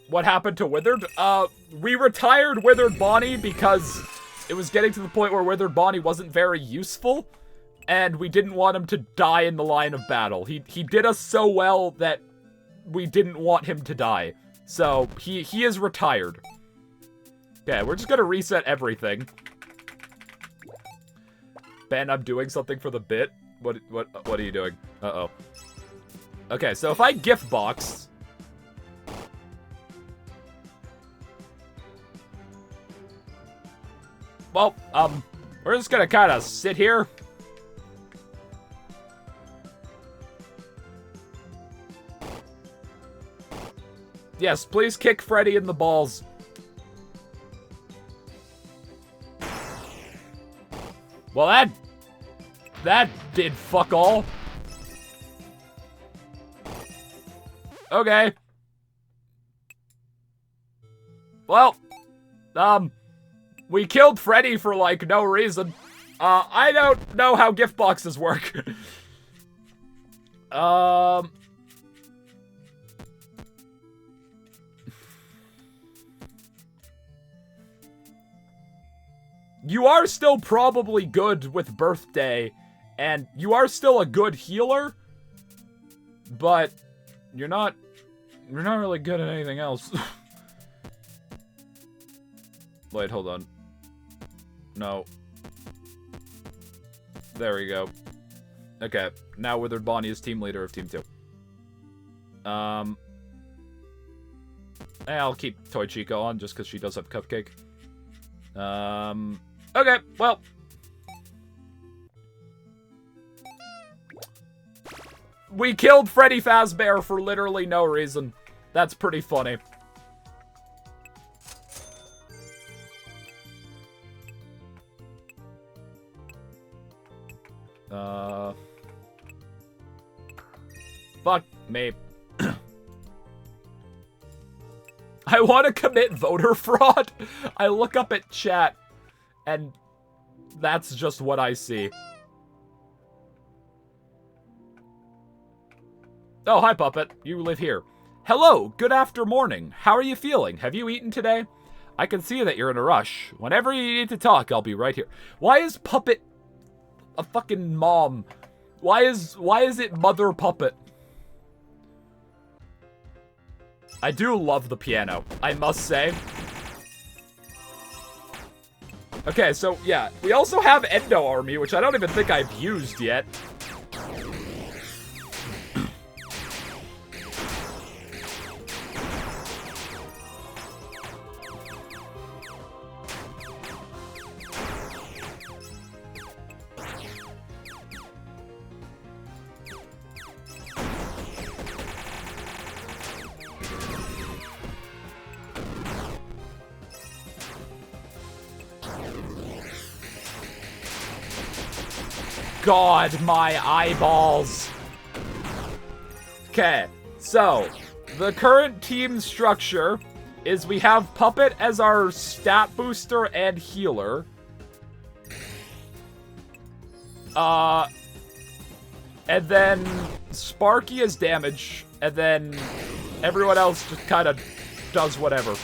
What happened to Withered? We retired Withered Bonnie because it was getting to the point where Withered Bonnie wasn't very useful, and we didn't want him to die in the line of battle. He did us so well that we didn't want him to die. So, he is retired. Okay, we're just gonna reset everything. Ben, I'm doing something for the bit. What are you doing? Uh-oh. Okay, so if I gift box... Well, we're just gonna kind of sit here. Yes, please kick Freddy in the balls. Well, that did fuck all. Okay. Well, we killed Freddy for, like, no reason. I don't know how gift boxes work. You are still probably good with Birthday, and you are still a good healer, but you're not really good at anything else. Wait, hold on. No. There we go. Okay, now Withered Bonnie is team leader of Team 2. I'll keep Toy Chico on just because she does have Cupcake. Okay, well. We killed Freddy Fazbear for literally no reason. That's pretty funny. Fuck me. I want to commit voter fraud. I look up at chat, and that's just what I see. Oh, hi, Puppet. You live here. Hello, good after morning. How are you feeling? Have you eaten today? I can see that you're in a rush. Whenever you need to talk, I'll be right here. Why is Puppet a fucking mom? Why is it Mother Puppet? I do love the piano, I must say. Okay, so yeah, we also have Endo Army, which I don't even think I've used yet. God, my eyeballs. Okay, so the current team structure is we have Puppet as our stat booster and healer. And then Sparky as damage, and then everyone else just kind of does whatever.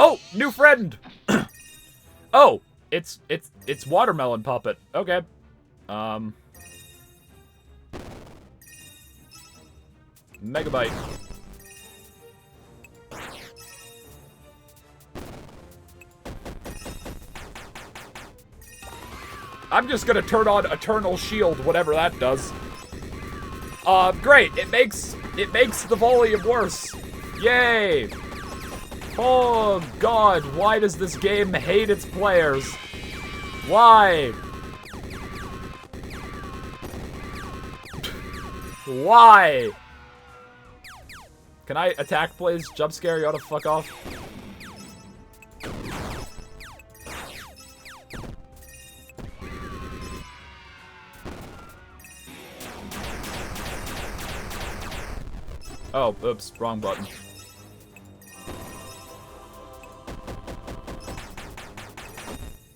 Oh, new friend. Oh, it's Watermelon Puppet. Okay. Megabyte. I'm just gonna turn on Eternal Shield, whatever that does. Great. It makes the volume worse. Yay. Oh, God, why does this game hate its players? Why? Why? Can I attack, please? Jump scare, you ought to fuck off. Oh, oops, wrong button.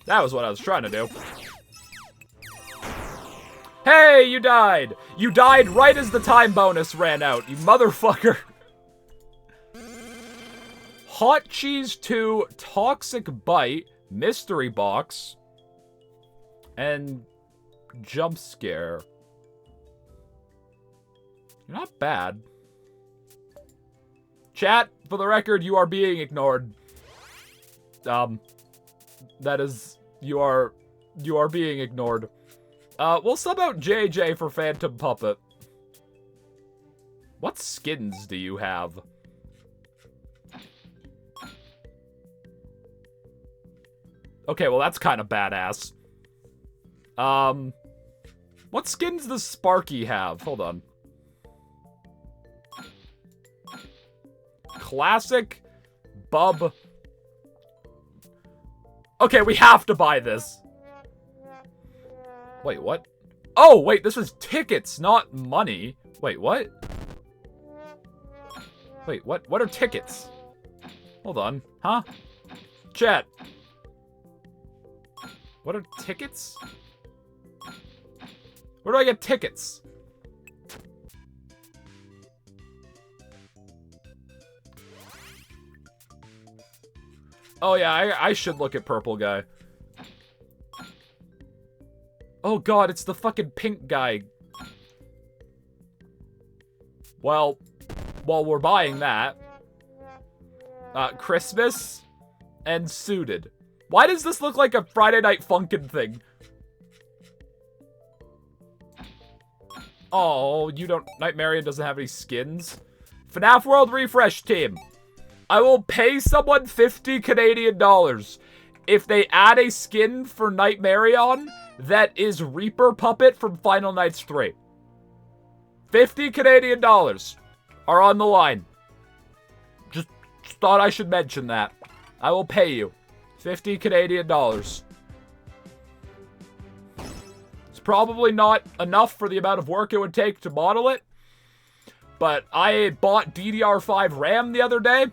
That was what I was trying to do. Hey, you died! You died right as the time bonus ran out, you motherfucker! Hot Cheese 2, Toxic Bite, Mystery Box, and Jump Scare. You're not bad. Chat, for the record, you are being ignored. That is, you are being ignored. We'll sub out JJ for Phantom Puppet. What skins do you have? Okay, well that's kind of badass. What skins does Sparky have? Hold on. Classic, Bub. Okay, we have to buy this. Wait, what? Oh, wait, this is tickets, not money. Wait, what? Wait, what? What are tickets? Hold on. Huh? Chat. What are tickets? Where do I get tickets? Oh yeah, I should look at purple guy. Oh god, it's the fucking pink guy. Well, while we're buying that, Christmas and suited. Why does this look like a Friday Night Funkin' thing? Oh, you don't... Nightmarian doesn't have any skins? FNaF World Refresh Team. I will pay someone 50 Canadian dollars if they add a skin for Nightmarion that is Reaper Puppet from Final Nights 3. 50 Canadian dollars are on the line. Just thought I should mention that. I will pay you 50 Canadian dollars. It's probably not enough for the amount of work it would take to model it, but I bought DDR5 RAM the other day,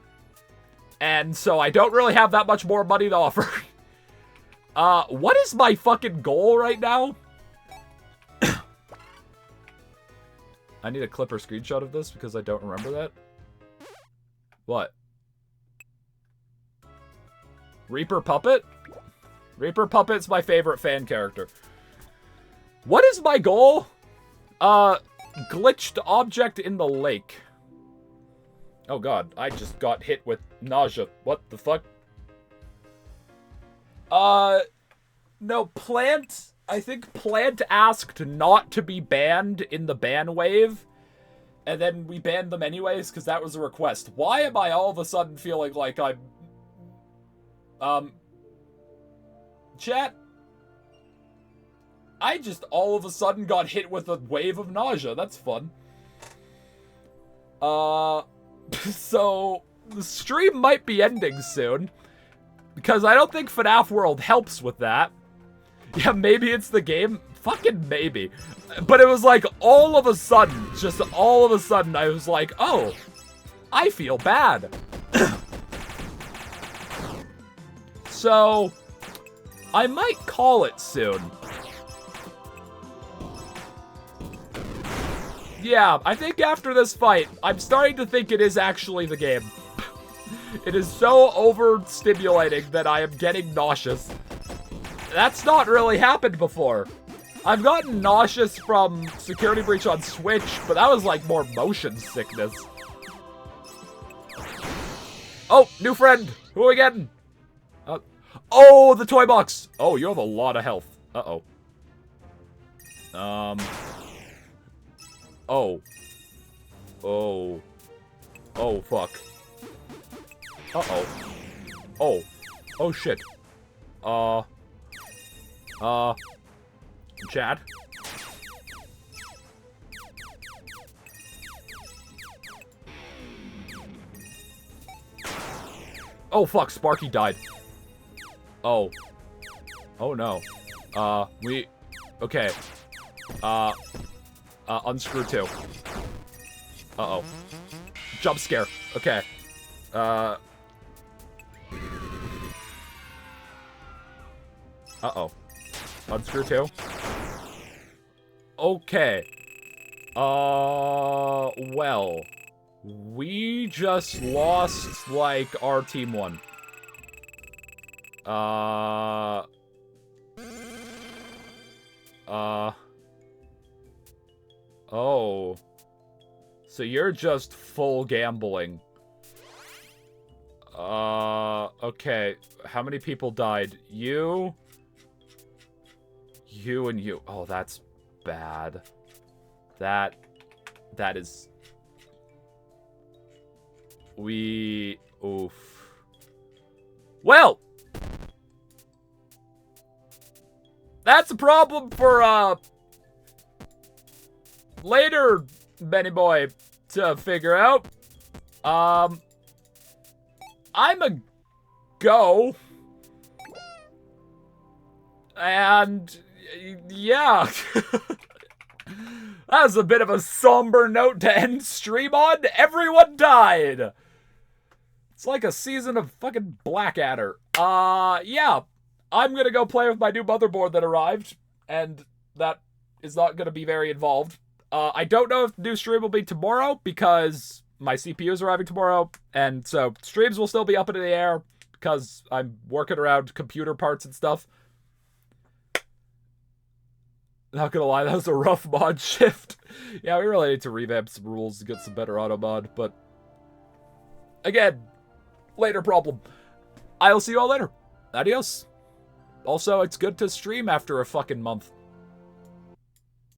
and so I don't really have that much more money to offer. What is my fucking goal right now? I need a clip or screenshot of this because I don't remember that. What? Reaper Puppet? Reaper Puppet's my favorite fan character. What is my goal? Glitched object in the lake. Oh god, I just got hit with nausea. What the fuck? No, Plant... I think Plant asked not to be banned in the ban wave, and then we banned them anyways, because that was a request. Why am I all of a sudden feeling like I'm... Chat? I just all of a sudden got hit with a wave of nausea. That's fun. So, the stream might be ending soon, because I don't think FNaF World helps with that. Yeah, maybe it's the game. Fucking maybe. But it was like, all of a sudden, just all of a sudden, I was like, oh, I feel bad. So, I might call it soon. Yeah, I think after this fight, I'm starting to think it is actually the game. It is so overstimulating that I am getting nauseous. That's not really happened before. I've gotten nauseous from Security Breach on Switch, but that was like more motion sickness. Oh, new friend. Who are we getting? Oh, the toy box. Oh, you have a lot of health. Uh-oh. Oh. Oh. Oh, fuck. Uh-oh. Oh. Oh, shit. Chad? Oh, fuck, Sparky died. Oh. Oh, no. Okay. Unscrew 2. Uh-oh. Jump scare. Okay. Uh-oh. Unscrew 2. Okay. Well. We just lost, like, our team won. Oh. So you're just full gambling. Okay. How many people died? You and you. Oh, that's bad. That is... Oof. Well! That's a problem for, later, Benny Boy, to figure out. I'm a go. And, yeah. That was a bit of a somber note to end stream on. Everyone died. It's like a season of fucking Blackadder. Yeah. I'm gonna go play with my new motherboard that arrived, and that is not gonna be very involved. I don't know if the new stream will be tomorrow, because my CPU is arriving tomorrow, and so streams will still be up in the air, because I'm working around computer parts and stuff. Not gonna lie, that was a rough mod shift. Yeah, we really need to revamp some rules to get some better auto mod, but... Again, later problem. I'll see you all later. Adios. Also, it's good to stream after a fucking month.